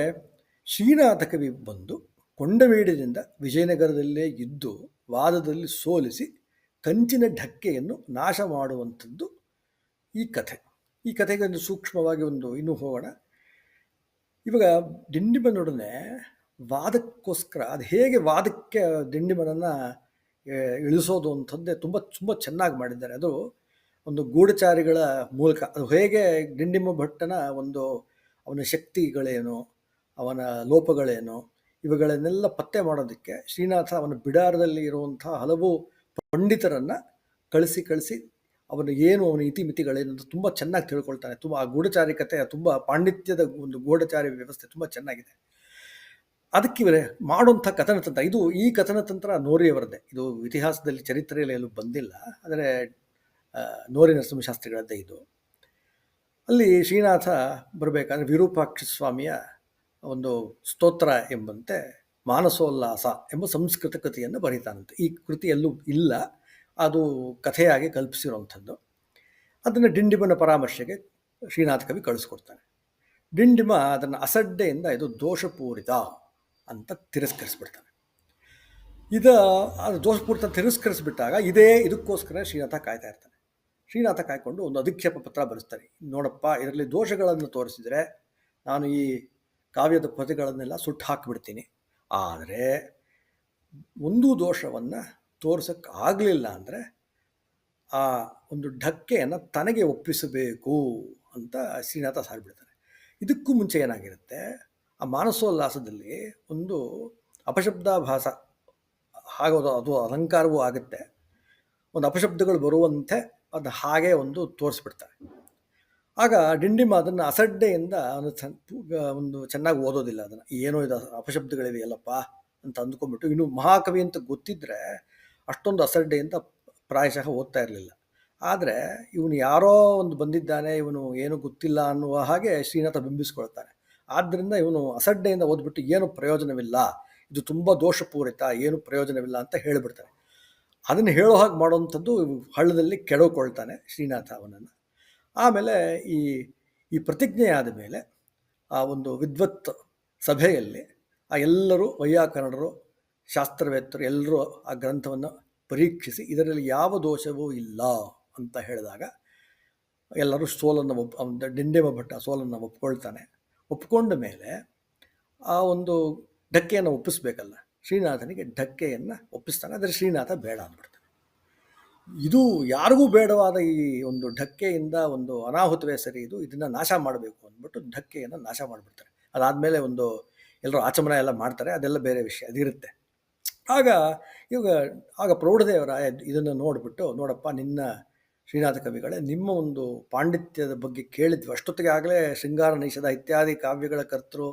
ಶ್ರೀನಾಥ ಕವಿ ಬಂದು ಕೊಂಡವೀಡಿನಿಂದ ವಿಜಯನಗರದಲ್ಲೇ ಇದ್ದು ವಾದದಲ್ಲಿ ಸೋಲಿಸಿ ಕಂಚಿನ ಢಕ್ಕೆಯನ್ನು ನಾಶ ಮಾಡುವಂಥದ್ದು ಈ ಕಥೆ. ಈ ಕಥೆಗೆ ಒಂದು ಸೂಕ್ಷ್ಮವಾಗಿ ಇನ್ನೂ ಹೋಗೋಣ. ಇವಾಗ ಡಿಂಡಿಮನೊಡನೆ ವಾದಕ್ಕೋಸ್ಕರ ಅದು ಹೇಗೆ ವಾದಕ್ಕೆ ಡಿಂಡಿಮನನ್ನು ಇಳಿಸೋದು ಅಂಥದ್ದೇ ತುಂಬ ಚೆನ್ನಾಗಿ ಮಾಡಿದ್ದಾರೆ. ಅದು ಒಂದು ಗೂಢಚಾರಿಗಳ ಮೂಲಕ ಅದು ಹೇಗೆ ಡಿಂಡಿಮ ಭಟ್ಟನ ಅವನ ಶಕ್ತಿಗಳೇನು, ಅವನ ಲೋಪಗಳೇನು, ಇವುಗಳನ್ನೆಲ್ಲ ಪತ್ತೆ ಮಾಡೋದಕ್ಕೆ ಶ್ರೀನಾಥ ಅವನ ಬಿಡಾರದಲ್ಲಿ ಇರುವಂಥ ಹಲವು ಪಂಡಿತರನ್ನು ಕಳಿಸಿ ಅವನ ಇತಿಮಿತಿಗಳೇನು ಅಂತ ತುಂಬ ಚೆನ್ನಾಗಿ ತಿಳ್ಕೊಳ್ತಾನೆ. ತುಂಬ ಆ ಗೂಢಚಾರಿ ಕಥೆ, ತುಂಬ ಪಾಂಡಿತ್ಯದ ಒಂದು ಗೂಢಚಾರಿ ವ್ಯವಸ್ಥೆ ತುಂಬ ಚೆನ್ನಾಗಿದೆ. ಅದಕ್ಕೆ ಮಾಡುವಂಥ ಕಥನ ತಂತ್ರ, ಈ ಕಥನ ತಂತ್ರ ನೋರಿಯವರದ್ದೇ. ಇದು ಇತಿಹಾಸದಲ್ಲಿ ಚರಿತ್ರೆಯಲ್ಲಿ ಎಲ್ಲೂ ಬಂದಿಲ್ಲ, ಆದರೆ ನೋರಿ ನರಸಿಂಹಶಾಸ್ತ್ರಿಗಳದ್ದೇ ಇದು. ಅಲ್ಲಿ ಶ್ರೀನಾಥ ಬರಬೇಕಾದ್ರೆ ವಿರೂಪಾಕ್ಷ ಸ್ವಾಮಿಯ ಒಂದು ಸ್ತೋತ್ರ ಎಂಬಂತೆ ಮಾನಸೋಲ್ಲಾಸ ಎಂಬ ಸಂಸ್ಕೃತ ಕೃತಿಯನ್ನು ಬರೀತಾನಂತೆ. ಈ ಕೃತಿಯಲ್ಲೂ ಇಲ್ಲ, ಅದು ಕಥೆಯಾಗಿ ಕಲ್ಪಿಸಿರುವಂಥದ್ದು. ಅದನ್ನು ಡಿಂಡಿಮನ ಪರಾಮರ್ಶೆಗೆ ಶ್ರೀನಾಥ ಕವಿ ಕಳಿಸ್ಕೊಡ್ತಾನೆ. ಡಿಂಡಿಮ ಅದನ್ನು ಅಸಡ್ಡೆಯಿಂದ ಇದು ದೋಷಪೂರಿತ ಅಂತ ತಿರಸ್ಕರಿಸ್ಬಿಡ್ತಾನೆ. ಅದು ದೋಷಪೂರಿತ ತಿರಸ್ಕರಿಸ್ಬಿಟ್ಟಾಗ ಇದಕ್ಕೋಸ್ಕರ ಶ್ರೀನಾಥ ಕಾಯ್ತಾ ಇರ್ತಾನೆ. ಶ್ರೀನಾಥ ಕಾಯ್ಕೊಂಡು ಒಂದು ಅಧಿಕ್ಷೇಪ ಪತ್ರ ಬರೆಸ್ತಾರೆ. ನೋಡಪ್ಪ, ಇದರಲ್ಲಿ ದೋಷಗಳನ್ನು ತೋರಿಸಿದರೆ ನಾನು ಈ ಕಾವ್ಯದ ಪ್ರತಿಗಳನ್ನೆಲ್ಲ ಸುಟ್ಟು ಹಾಕಿಬಿಡ್ತೀನಿ. ಆದರೆ ಒಂದು ದೋಷವನ್ನು ತೋರ್ಸೋಕ್ಕಾಗಲಿಲ್ಲ ಅಂದರೆ ಆ ಒಂದು ಢಕ್ಕೆಯನ್ನು ತನಗೆ ಒಪ್ಪಿಸಬೇಕು ಅಂತ ಶ್ರೀನಾಥ ಸಾರಿಬಿಡ್ತಾನೆ. ಇದಕ್ಕೂ ಮುಂಚೆ ಏನಾಗಿರುತ್ತೆ, ಆ ಮಾನಸೋಲ್ಲಾಸದಲ್ಲಿ ಒಂದು ಅಪಶಬ್ದಾಭಾಸ ಆಗೋದು, ಅದು ಅಲಂಕಾರವೂ ಆಗುತ್ತೆ. ಒಂದು ಅಪಶಬ್ದಗಳು ಬರುವಂತೆ ಅದು ಹಾಗೆ ತೋರಿಸ್ಬಿಡ್ತಾರೆ. ಆಗ ಡಿಂಡಿಮ ಅದನ್ನು ಅಸಡ್ಡೆಯಿಂದ ಒಂದು ಚೆನ್ನಾಗಿ ಓದೋದಿಲ್ಲ. ಅದನ್ನು ಏನೋ ಇದು ಅಪಶಬ್ದಗಳಿವೆಯಲ್ಲಪ್ಪ ಅಂತ ಅಂದ್ಕೊಂಡ್ಬಿಟ್ಟು, ಇನ್ನು ಮಹಾಕವಿ ಅಂತ ಗೊತ್ತಿದ್ದರೆ ಅಷ್ಟೊಂದು ಅಸಡ್ಡೆಯಿಂದ ಪ್ರಾಯಶಃ ಓದ್ತಾ ಇರಲಿಲ್ಲ. ಆದರೆ ಇವನು ಯಾರೋ ಬಂದಿದ್ದಾನೆ, ಇವನು ಏನೂ ಗೊತ್ತಿಲ್ಲ ಅನ್ನುವ ಹಾಗೆ ಶ್ರೀನಾಥ ಬಿಂಬಿಸ್ಕೊಳ್ತಾನೆ. ಆದ್ದರಿಂದ ಇವನು ಅಸಡ್ಡೆಯಿಂದ ಓದ್ಬಿಟ್ಟು ಏನು ಪ್ರಯೋಜನವಿಲ್ಲ, ಇದು ತುಂಬ ದೋಷಪೂರಿತ, ಏನು ಪ್ರಯೋಜನವಿಲ್ಲ ಅಂತ ಹೇಳಿಬಿಡ್ತಾನೆ. ಅದನ್ನು ಹೇಳೋ ಹಾಗೆ ಮಾಡುವಂಥದ್ದು ಹಳ್ಳದಲ್ಲಿ ಕೆಡಕೊಳ್ತಾನೆ ಶ್ರೀನಾಥ ಅವನನ್ನು. ಆಮೇಲೆ ಈ ಪ್ರತಿಜ್ಞೆ ಆದ ಮೇಲೆ ಆ ಒಂದು ವಿದ್ವತ್ ಸಭೆಯಲ್ಲಿ ಎಲ್ಲರೂ ವೈಯಾಕರಣರು, ಶಾಸ್ತ್ರವೇತ್ತರು ಎಲ್ಲರೂ ಆ ಗ್ರಂಥವನ್ನು ಪರೀಕ್ಷಿಸಿ ಇದರಲ್ಲಿ ಯಾವ ದೋಷವೂ ಇಲ್ಲ ಅಂತ ಹೇಳಿದಾಗ ಎಲ್ಲರೂ ಡಿಂಡಿಮ ಭಟ್ಟ ಸೋಲನ್ನು ಒಪ್ಕೊಳ್ತಾನೆ. ಒಪ್ಕೊಂಡ ಮೇಲೆ ಆ ಒಂದು ಢಕ್ಕೆಯನ್ನು ಒಪ್ಪಿಸ್ಬೇಕಲ್ಲ, ಶ್ರೀನಾಥನಿಗೆ ಢಕ್ಕೆಯನ್ನು ಒಪ್ಪಿಸ್ತಾನೆ. ಆದರೆ ಶ್ರೀನಾಥ ಬೇಡ ಅಂದ್ಬಿಡ್ತಾನೆ. ಇದು ಯಾರಿಗೂ ಬೇಡವಾದ ಈ ಒಂದು ಢಕ್ಕೆಯಿಂದ ಒಂದು ಅನಾಹುತವೇ ಸರಿ, ಇದನ್ನು ನಾಶ ಮಾಡಬೇಕು ಅಂದ್ಬಿಟ್ಟು ಢಕ್ಕೆಯನ್ನು ನಾಶ ಮಾಡಿಬಿಡ್ತಾರೆ. ಅದಾದಮೇಲೆ ಎಲ್ಲರೂ ಆಚಮನ ಎಲ್ಲ ಮಾಡ್ತಾರೆ, ಅದೆಲ್ಲ ಬೇರೆ ವಿಷಯ, ಅದಿರುತ್ತೆ. ಆಗ ಇವಾಗ ಆಗ ಪ್ರೌಢದೇವರಾಯ ಇದನ್ನು ನೋಡಿಬಿಟ್ಟು, ನೋಡಪ್ಪ ನಿನ್ನ ಶ್ರೀನಾಥ ಕವಿಗಳೇ, ನಿಮ್ಮ ಒಂದು ಪಾಂಡಿತ್ಯದ ಬಗ್ಗೆ ಕೇಳಿದ್ವಿ, ಅಷ್ಟೊತ್ತಿಗೆ ಆಗಲೇ ಶೃಂಗಾರ ನೈಷಧ ಇತ್ಯಾದಿ ಕಾವ್ಯಗಳ ಕರ್ತೃ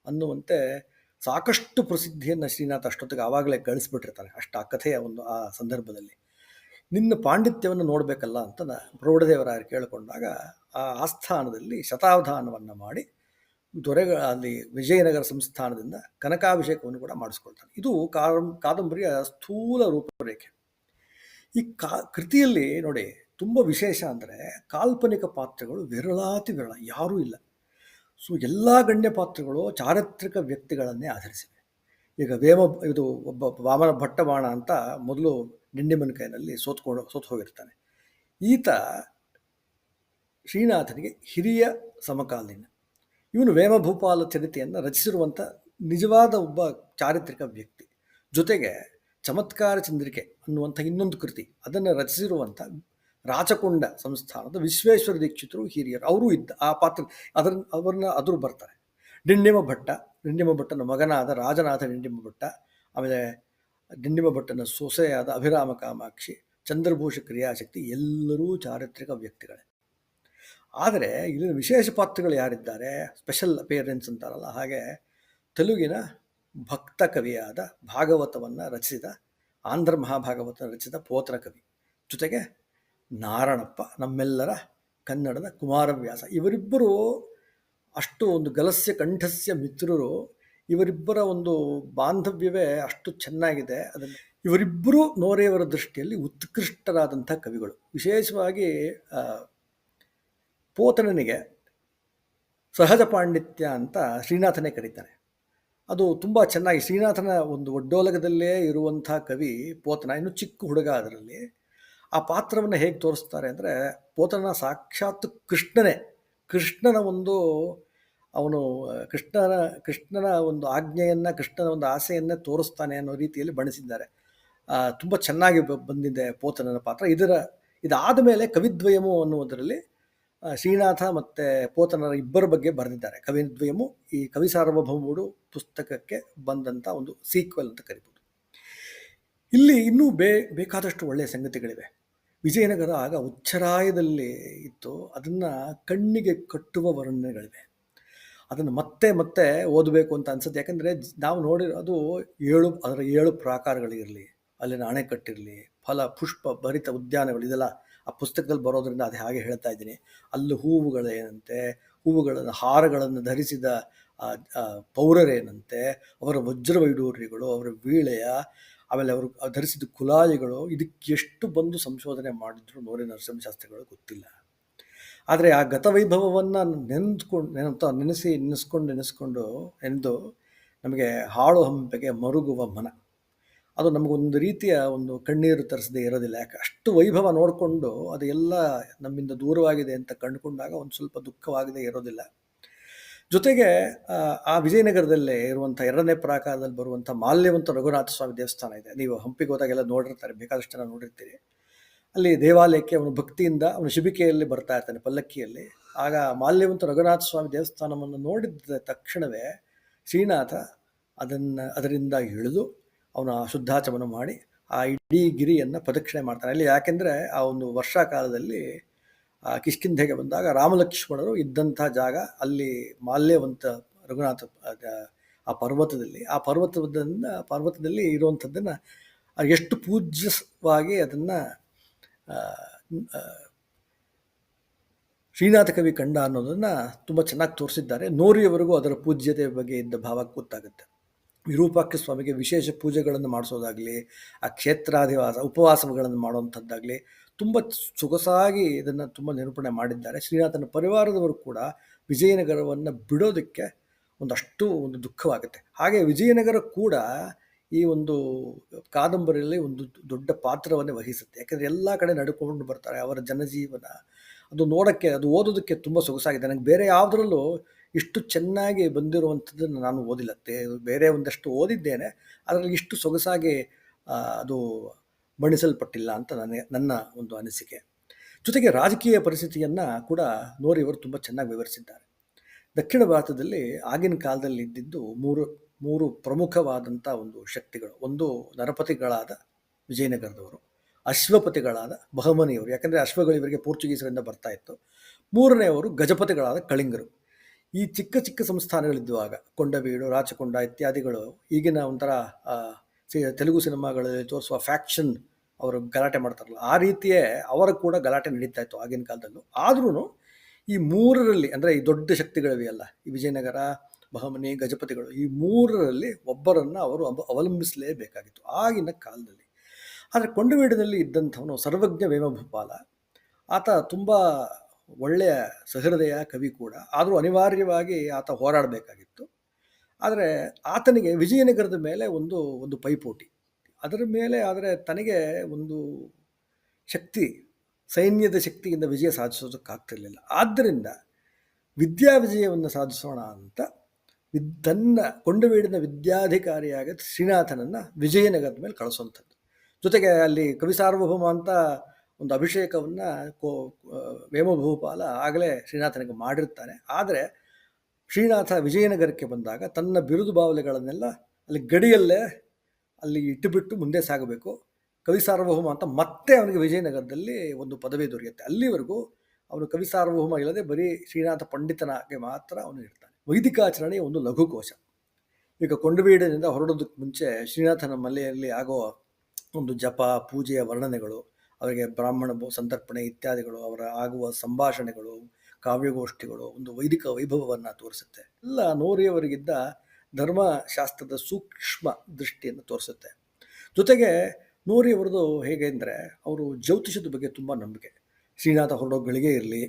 ಅನ್ನುವಂತೆ ಸಾಕಷ್ಟು ಪ್ರಸಿದ್ಧಿಯನ್ನು ಶ್ರೀನಾಥ ಅಷ್ಟೊತ್ತಿಗೆ ಆವಾಗಲೇ ಗಳಿಸ್ಬಿಟ್ಟಿರ್ತಾನೆ, ಅಷ್ಟು ಆ ಕಥೆಯ ಒಂದು ಆ ಸಂದರ್ಭದಲ್ಲಿ. ನಿನ್ನ ಪಾಂಡಿತ್ಯವನ್ನು ನೋಡಬೇಕಲ್ಲ ಅಂತ ಪ್ರೌಢದೇವರಾಯರು ಕೇಳಿಕೊಂಡಾಗ ಆ ಆಸ್ಥಾನದಲ್ಲಿ ಶತಾವಧಾನವನ್ನು ಮಾಡಿ ಅಲ್ಲಿ ವಿಜಯನಗರ ಸಂಸ್ಥಾನದಿಂದ ಕನಕಾಭಿಷೇಕವನ್ನು ಕೂಡ ಮಾಡಿಸ್ಕೊಳ್ತಾನೆ. ಇದು ಕಾದಂಬರಿಯ ಸ್ಥೂಲ ರೂಪರೇಖೆ. ಈ ಕೃತಿಯಲ್ಲಿ ನೋಡಿ ತುಂಬ ವಿಶೇಷ ಅಂದರೆ ಕಾಲ್ಪನಿಕ ಪಾತ್ರಗಳು ವಿರಳಾತಿ ವಿರಳ, ಯಾರೂ ಇಲ್ಲ. ಸೊ ಎಲ್ಲ ಗಣ್ಯ ಪಾತ್ರಗಳು ಚಾರಿತ್ರಿಕ ವ್ಯಕ್ತಿಗಳನ್ನೇ ಆಧರಿಸಿವೆ. ಈಗ ಇದು ಒಬ್ಬ ವಾಮನ ಭಟ್ಟಬಾಣ ಅಂತ ಮೊದಲು ಡಿಂಡಿಮನ ಕೈನಲ್ಲಿ ಸೋತು ಹೋಗಿರ್ತಾನೆ. ಈತ ಶ್ರೀನಾಥನಿಗೆ ಹಿರಿಯ ಸಮಕಾಲೀನ. ಇವನು ವೇಮಭೂಪಾಲ ಚರಿತೆಯನ್ನು ರಚಿಸಿರುವಂಥ ನಿಜವಾದ ಒಬ್ಬ ಚಾರಿತ್ರಿಕ ವ್ಯಕ್ತಿ. ಜೊತೆಗೆ ಚಮತ್ಕಾರ ಚಂದ್ರಿಕೆ ಅನ್ನುವಂಥ ಇನ್ನೊಂದು ಕೃತಿ, ಅದನ್ನು ರಚಿಸಿರುವಂಥ ರಾಚಕೊಂಡ ಸಂಸ್ಥಾನದ ವಿಶ್ವೇಶ್ವರ ದೀಕ್ಷಿತರು ಹಿರಿಯರು, ಅವರು ಇದ್ದ ಆ ಪಾತ್ರ ಅವರನ್ನು ಬರ್ತಾರೆ. ಡಿಂಡಿಮ ಭಟ್ಟನ ಮಗನಾದ ರಾಜನಾಥ ಡಿಂಡಿಮ ಭಟ್ಟ, ಆಮೇಲೆ ಡಿಂಡಿಮ ಭಟ್ಟನ ಸೊಸೆಯಾದ ಅಭಿರಾಮ ಕಾಮಾಕ್ಷಿ, ಚಂದ್ರಭೂಷ ಕ್ರಿಯಾಶಕ್ತಿ, ಎಲ್ಲರೂ ಚಾರಿತ್ರಿಕ ವ್ಯಕ್ತಿಗಳೇ. ಆದರೆ ಇಲ್ಲಿನ ವಿಶೇಷ ಪಾತ್ರಗಳು ಯಾರಿದ್ದಾರೆ, ಸ್ಪೆಷಲ್ ಅಪಿಯರೆನ್ಸ್ ಅಂತಾರಲ್ಲ, ಹಾಗೆ ತೆಲುಗಿನ ಭಕ್ತ ಕವಿಯಾದ ಭಾಗವತವನ್ನು ರಚಿಸಿದ, ಆಂಧ್ರ ಮಹಾಭಾಗವತ ರಚಿಸಿದ ಪೋತನ ಕವಿ, ಜೊತೆಗೆ ನಾರಣಪ್ಪ, ನಮ್ಮೆಲ್ಲರ ಕನ್ನಡದ ಕುಮಾರವ್ಯಾಸ. ಇವರಿಬ್ಬರು ಅಷ್ಟು ಒಂದು ಗಲಸ್ಯ ಕಂಠಸ್ಯ ಮಿತ್ರರು. ಇವರಿಬ್ಬರ ಒಂದು ಬಾಂಧವ್ಯವೇ ಅಷ್ಟು ಚೆನ್ನಾಗಿದೆ. ಅದನ್ನು ಇವರಿಬ್ಬರು ನೋರೆಯವರ ದೃಷ್ಟಿಯಲ್ಲಿ ಉತ್ಕೃಷ್ಟರಾದಂಥ ಕವಿಗಳು. ವಿಶೇಷವಾಗಿ ಪೋತನನಿಗೆ ಸಹಜ ಪಾಂಡಿತ್ಯ ಅಂತ ಶ್ರೀನಾಥನೇ ಕರೀತಾನೆ. ಅದು ತುಂಬ ಚೆನ್ನಾಗಿ, ಶ್ರೀನಾಥನ ಒಂದು ಒಡ್ಡೋಲಗದಲ್ಲೇ ಇರುವಂಥ ಕವಿ ಪೋತನ, ಇನ್ನು ಚಿಕ್ಕ ಹುಡುಗ. ಅದರಲ್ಲಿ ಆ ಪಾತ್ರವನ್ನು ಹೇಗೆ ತೋರಿಸ್ತಾರೆ ಅಂದರೆ, ಪೋತನ ಸಾಕ್ಷಾತ್ ಕೃಷ್ಣನ ಒಂದು ಅವನು ಕೃಷ್ಣನ ಒಂದು ಆಜ್ಞೆಯನ್ನು, ಕೃಷ್ಣನ ಒಂದು ಆಸೆಯನ್ನೇ ತೋರಿಸ್ತಾನೆ ಅನ್ನೋ ರೀತಿಯಲ್ಲಿ ಬಣಿಸಿದ್ದಾರೆ. ತುಂಬ ಚೆನ್ನಾಗಿ ಬಂದಿದೆ ಪೋತನನ ಪಾತ್ರ. ಇದಾದ ಮೇಲೆ ಕವಿದ್ವಯಮು ಅನ್ನುವುದರಲ್ಲಿ ಶ್ರೀನಾಥ ಮತ್ತು ಪೋತನರ ಇಬ್ಬರ ಬಗ್ಗೆ ಬರೆದಿದ್ದಾರೆ. ಕವಿದ್ವಯಮು ಈ ಕವಿ ಸಾರ್ವಭೌಮುಡು ಪುಸ್ತಕಕ್ಕೆ ಬಂದಂಥ ಒಂದು ಸೀಕ್ವೆಲ್ ಅಂತ ಕರಿಬೋದು. ಇಲ್ಲಿ ಇನ್ನೂ ಬೇಕಾದಷ್ಟು ಒಳ್ಳೆಯ ಸಂಗತಿಗಳಿವೆ. ವಿಜಯನಗರ ಆಗ ಉಚ್ಚರಾಯದಲ್ಲಿ ಇತ್ತು. ಅದನ್ನು ಕಣ್ಣಿಗೆ ಕಟ್ಟುವ ವರ್ಣನೆಗಳಿವೆ. ಅದನ್ನು ಮತ್ತೆ ಮತ್ತೆ ಓದಬೇಕು ಅಂತ ಅನ್ಸುತ್ತೆ. ಯಾಕಂದರೆ ನಾವು ನೋಡಿರೋದು ಅದರ 7 ಪ್ರಾಕಾರಗಳಿರಲಿ, ಅಲ್ಲಿನ ಅಣೆಕಟ್ಟಿರಲಿ, ಫಲ ಪುಷ್ಪ ಭರಿತ ಉದ್ಯಾನಗಳು, ಇದೆಲ್ಲ ಆ ಪುಸ್ತಕದಲ್ಲಿ ಬರೋದರಿಂದ ಅದು ಹಾಗೆ ಹೇಳ್ತಾ ಇದ್ದೀನಿ. ಅಲ್ಲಿ ಹೂವುಗಳೇನಂತೆ, ಹೂವುಗಳನ್ನು ಹಾರಗಳನ್ನು ಧರಿಸಿದ ಪೌರರೇನಂತೆ, ಅವರ ವಜ್ರವೈಡೂರ್ಯಗಳು, ಅವರ ವೀಳೆಯ, ಆಮೇಲೆ ಅವರು ಧರಿಸಿದ ಕುಲಾಯಿಗಳು, ಇದಕ್ಕೆ ಎಷ್ಟು ಬಂದು ಸಂಶೋಧನೆ ಮಾಡಿದ್ರು ನೋರೆ ನರಸಿಂಹಶಾಸ್ತ್ರಿಗಳು ಗೊತ್ತಿಲ್ಲ. ಆದರೆ ಆ ಗತವೈಭವವನ್ನು ನೆನೆದು ನಮಗೆ ಹಾಳು ಹಂಪೆಗೆ ಮರುಗುವ ಮನ, ಅದು ನಮಗೊಂದು ರೀತಿಯ ಒಂದು ಕಣ್ಣೀರು ತರಿಸದೇ ಇರೋದಿಲ್ಲ. ಯಾಕೆ ಅಷ್ಟು ವೈಭವ ನೋಡಿಕೊಂಡು ಅದು ಎಲ್ಲ ನಮ್ಮಿಂದ ದೂರವಾಗಿದೆ ಅಂತ ಕಂಡುಕೊಂಡಾಗ ಒಂದು ಸ್ವಲ್ಪ ದುಃಖವಾಗದೇ ಇರೋದಿಲ್ಲ. ಜೊತೆಗೆ ಆ ವಿಜಯನಗರದಲ್ಲೇ ಇರುವಂಥ 2ನೇ ಪ್ರಾಕಾರದಲ್ಲಿ ಬರುವಂಥ ಮಾಲ್ಯವಂತ ರಘುನಾಥ ಸ್ವಾಮಿ ದೇವಸ್ಥಾನ ಇದೆ. ನೀವು ಹಂಪಿಗೆ ಹೋದಾಗೆಲ್ಲ ನೋಡಿರ್ತಾರೆ, ಬೇಕಾದಷ್ಟು ಜನ ನೋಡಿರ್ತೀರಿ. ಅಲ್ಲಿ ದೇವಾಲಯಕ್ಕೆ ಅವನು ಭಕ್ತಿಯಿಂದ ಅವನು ಶಿಬಿಕೆಯಲ್ಲಿ ಬರ್ತಾ ಇರ್ತಾನೆ, ಪಲ್ಲಕ್ಕಿಯಲ್ಲಿ. ಆಗ ಮಾಲ್ಯವಂತ ರಘುನಾಥ ಸ್ವಾಮಿ ದೇವಸ್ಥಾನವನ್ನು ನೋಡಿದ ತಕ್ಷಣವೇ ಶ್ರೀನಾಥ ಅದರಿಂದ ಇಳಿದು ಅವನ ಶುದ್ಧಾಚಮನ ಮಾಡಿ ಆ ಇಡೀ ಗಿರಿಯನ್ನು ಪ್ರದಕ್ಷಿಣೆ ಮಾಡ್ತಾನೆ. ಅಲ್ಲಿ ಯಾಕೆಂದರೆ ಆ ಒಂದು ವರ್ಷಾಕಾಲದಲ್ಲಿ ಕಿಷ್ಕಿಂಧೆಗೆ ಬಂದಾಗ ರಾಮಲಕ್ಷ್ಮಣರು ಇದ್ದಂಥ ಜಾಗ ಅಲ್ಲಿ ಮಾಲ್ಯವಂತ ರಘುನಾಥ ಆ ಪರ್ವತದಲ್ಲಿ ಇರುವಂಥದ್ದನ್ನು ಎಷ್ಟು ಪೂಜ್ಯವಾಗಿ ಅದನ್ನು ಶ್ರೀನಾಥ ಕವಿ ಕಂಡ ಅನ್ನೋದನ್ನು ತುಂಬ ಚೆನ್ನಾಗಿ ತೋರಿಸಿದ್ದಾರೆ. ನೋರಿಯವರೆಗೂ ಅದರ ಪೂಜ್ಯತೆ ಬಗ್ಗೆ ಇದ್ದ ಭಾವ ಗೊತ್ತಾಗುತ್ತೆ. ವಿರೂಪಾಕ್ಷ ಸ್ವಾಮಿಗೆ ವಿಶೇಷ ಪೂಜೆಗಳನ್ನು ಮಾಡಿಸೋದಾಗಲಿ, ಆ ಉಪವಾಸಗಳನ್ನು ಮಾಡುವಂಥದ್ದಾಗಲಿ ತುಂಬ ಸೊಗಸಾಗಿ ಇದನ್ನು ತುಂಬ ನಿರೂಪಣೆ ಮಾಡಿದ್ದಾರೆ. ಶ್ರೀನಾಥನ ಪರಿವಾರದವರು ಕೂಡ ವಿಜಯನಗರವನ್ನು ಬಿಡೋದಕ್ಕೆ ಒಂದಷ್ಟು ದುಃಖವಾಗುತ್ತೆ. ಹಾಗೆ ವಿಜಯನಗರ ಕೂಡ ಈ ಒಂದು ಕಾದಂಬರಿಯಲ್ಲಿ ಒಂದು ದೊಡ್ಡ ಪಾತ್ರವನ್ನೇ ವಹಿಸುತ್ತೆ. ಯಾಕೆಂದರೆ ಎಲ್ಲ ಕಡೆ ನಡ್ಕೊಂಡು ಬರ್ತಾರೆ, ಅವರ ಜನಜೀವನ ಅದು ನೋಡೋಕ್ಕೆ, ಅದು ಓದೋದಕ್ಕೆ ತುಂಬ ಸೊಗಸಾಗಿದೆ. ನನಗೆ ಬೇರೆ ಯಾವುದರಲ್ಲೂ ಇಷ್ಟು ಚೆನ್ನಾಗಿ ಬಂದಿರುವಂಥದ್ದನ್ನು ನಾನು ಓದಿಲ್ಲ. ಬೇರೆ ಒಂದಷ್ಟು ಓದಿದ್ದೇನೆ, ಅದರಲ್ಲಿ ಇಷ್ಟು ಸೊಗಸಾಗಿ ಅದು ಬಣ್ಣಿಸಲ್ಪಟ್ಟಿಲ್ಲ ಅಂತ ನನ್ನ ಒಂದು ಅನಿಸಿಕೆ. ಜೊತೆಗೆ ರಾಜಕೀಯ ಪರಿಸ್ಥಿತಿಯನ್ನು ಕೂಡ ನೋರಿಯವರು ತುಂಬ ಚೆನ್ನಾಗಿ ವಿವರಿಸಿದ್ದಾರೆ. ದಕ್ಷಿಣ ಭಾರತದಲ್ಲಿ ಆಗಿನ ಕಾಲದಲ್ಲಿ ಇದ್ದಿದ್ದು 3 ಪ್ರಮುಖವಾದಂಥ ಒಂದು ಶಕ್ತಿಗಳು. ಒಂದು ನರಪತಿಗಳಾದ ವಿಜಯನಗರದವರು, ಅಶ್ವಪತಿಗಳಾದ ಬಹಮನಿಯವರು, ಯಾಕಂದರೆ ಅಶ್ವಗಳು ಇವರಿಗೆ ಪೋರ್ಚುಗೀಸರಿಂದ ಬರ್ತಾ ಇತ್ತು. 3ನೇವರು ಗಜಪತಿಗಳಾದ ಕಳಿಂಗರು. ಈ ಚಿಕ್ಕ ಚಿಕ್ಕ ಸಂಸ್ಥಾನಗಳಿದ್ದುವಾಗ ಕೊಂಡವೀಡು, ರಾಚಕೊಂಡ ಇತ್ಯಾದಿಗಳು ಈಗಿನ ಒಂಥರ ತೆಲುಗು ಸಿನಿಮಾಗಳಲ್ಲಿ ತೋರಿಸುವ ಫ್ಯಾಕ್ಷನ್, ಅವರು ಗಲಾಟೆ ಮಾಡ್ತಾರಲ್ಲ, ಆ ರೀತಿಯೇ ಅವರ ಕೂಡ ಗಲಾಟೆ ನಡೀತಾ ಇತ್ತು ಆಗಿನ ಕಾಲದಲ್ಲೂ. ಆದ್ರೂ ಈ 3ರಲ್ಲಿ, ಅಂದರೆ ಈ ದೊಡ್ಡ ಶಕ್ತಿಗಳಿವೆಯಲ್ಲ, ಈ ವಿಜಯನಗರ, ಬಹಮನಿ, ಗಜಪತಿಗಳು, ಈ 3ರಲ್ಲಿ ಒಬ್ಬರನ್ನು ಅವರು ಅವಲಂಬಿಸಲೇಬೇಕಾಗಿತ್ತು ಆಗಿನ ಕಾಲದಲ್ಲಿ. ಆದರೆ ಕೊಂಡವೀಡಿನಲ್ಲಿ ಇದ್ದಂಥವನು ಸರ್ವಜ್ಞ ವೇಮಭೂಪಾಲ. ಆತ ತುಂಬ ಒಳ್ಳೆಯ ಸಹೃದಯ ಕವಿ ಕೂಡ, ಆದರೂ ಅನಿವಾರ್ಯವಾಗಿ ಆತ ಹೋರಾಡಬೇಕಾಗಿತ್ತು. ಆದರೆ ಆತನಿಗೆ ವಿಜಯನಗರದ ಮೇಲೆ ಒಂದು ಪೈಪೋಟಿ, ಅದರ ಮೇಲೆ ಆದರೆ ತನಗೆ ಒಂದು ಶಕ್ತಿ, ಸೈನ್ಯದ ಶಕ್ತಿಯಿಂದ ವಿಜಯ ಸಾಧಿಸೋದಕ್ಕಾಗ್ತಿರ್ಲಿಲ್ಲ. ಆದ್ದರಿಂದ ವಿದ್ಯಾವಿಜಯವನ್ನು ಸಾಧಿಸೋಣ ಅಂತ ತನ್ನ ಕೊಂಡವೀಡಿನ ವಿದ್ಯಾಧಿಕಾರಿಯಾಗಿ ಶ್ರೀನಾಥನನ್ನು ವಿಜಯನಗರದ ಮೇಲೆ ಕಳಿಸುವಂಥದ್ದು. ಜೊತೆಗೆ ಅಲ್ಲಿ ಕವಿ ಸಾರ್ವಭೌಮ ಅಂತ ಒಂದು ಅಭಿಷೇಕವನ್ನು ವೇಮಭೂಪಾಲ ಆಗಲೇ ಶ್ರೀನಾಥನಿಗೆ ಮಾಡಿರ್ತಾನೆ. ಆದರೆ ಶ್ರೀನಾಥ ವಿಜಯನಗರಕ್ಕೆ ಬಂದಾಗ ತನ್ನ ಬಿರುದು ಬಾವಲಿಗಳನ್ನೆಲ್ಲ ಅಲ್ಲಿ ಗಡಿಯಲ್ಲೇ ಅಲ್ಲಿ ಇಟ್ಟುಬಿಟ್ಟು ಮುಂದೆ ಸಾಗಬೇಕು. ಕವಿ ಸಾರ್ವಭೌಮ ಅಂತ ಮತ್ತೆ ಅವನಿಗೆ ವಿಜಯನಗರದಲ್ಲಿ ಒಂದು ಪದವಿ ದೊರೆಯುತ್ತೆ. ಅಲ್ಲಿವರೆಗೂ ಅವನು ಕವಿ ಸಾರ್ವಭೌಮ ಇಲ್ಲದೆ ಬರೀ ಶ್ರೀನಾಥ ಪಂಡಿತನಾಗೆ ಮಾತ್ರ ಅವನು ಇರ್ತಾನೆ. ವೈದಿಕಾಚರಣೆಯ ಒಂದು ಲಘುಕೋಶ. ಈಗ ಕೊಂಡವೀಡಿನಿಂದ ಹೊರಡೋದಕ್ಕೆ ಮುಂಚೆ ಶ್ರೀನಾಥನ ಮಲೆಯಲ್ಲಿ ಆಗೋ ಒಂದು ಜಪ, ಪೂಜೆಯ ವರ್ಣನೆಗಳು, ಅವರಿಗೆ ಬ್ರಾಹ್ಮಣ ಸಂತರ್ಪಣೆ ಇತ್ಯಾದಿಗಳು, ಅವರ ಆಗುವ ಸಂಭಾಷಣೆಗಳು, ಕಾವ್ಯಗೋಷ್ಠಿಗಳು ಒಂದು ವೈದಿಕ ವೈಭವವನ್ನು ತೋರಿಸುತ್ತೆ. ಎಲ್ಲ ನೋರಿಯವರಿಗಿದ್ದ ಧರ್ಮಶಾಸ್ತ್ರದ ಸೂಕ್ಷ್ಮ ದೃಷ್ಟಿಯನ್ನು ತೋರಿಸುತ್ತೆ. ಜೊತೆಗೆ ನೋರಿಯವರದು ಹೇಗೆ ಅಂದರೆ, ಅವರು ಜ್ಯೋತಿಷದ ಬಗ್ಗೆ ತುಂಬ ನಂಬಿಕೆ. ಶ್ರೀನಾಥ ಹೊರಡೋ ಗಳಿಗೆ ಇರಲಿ,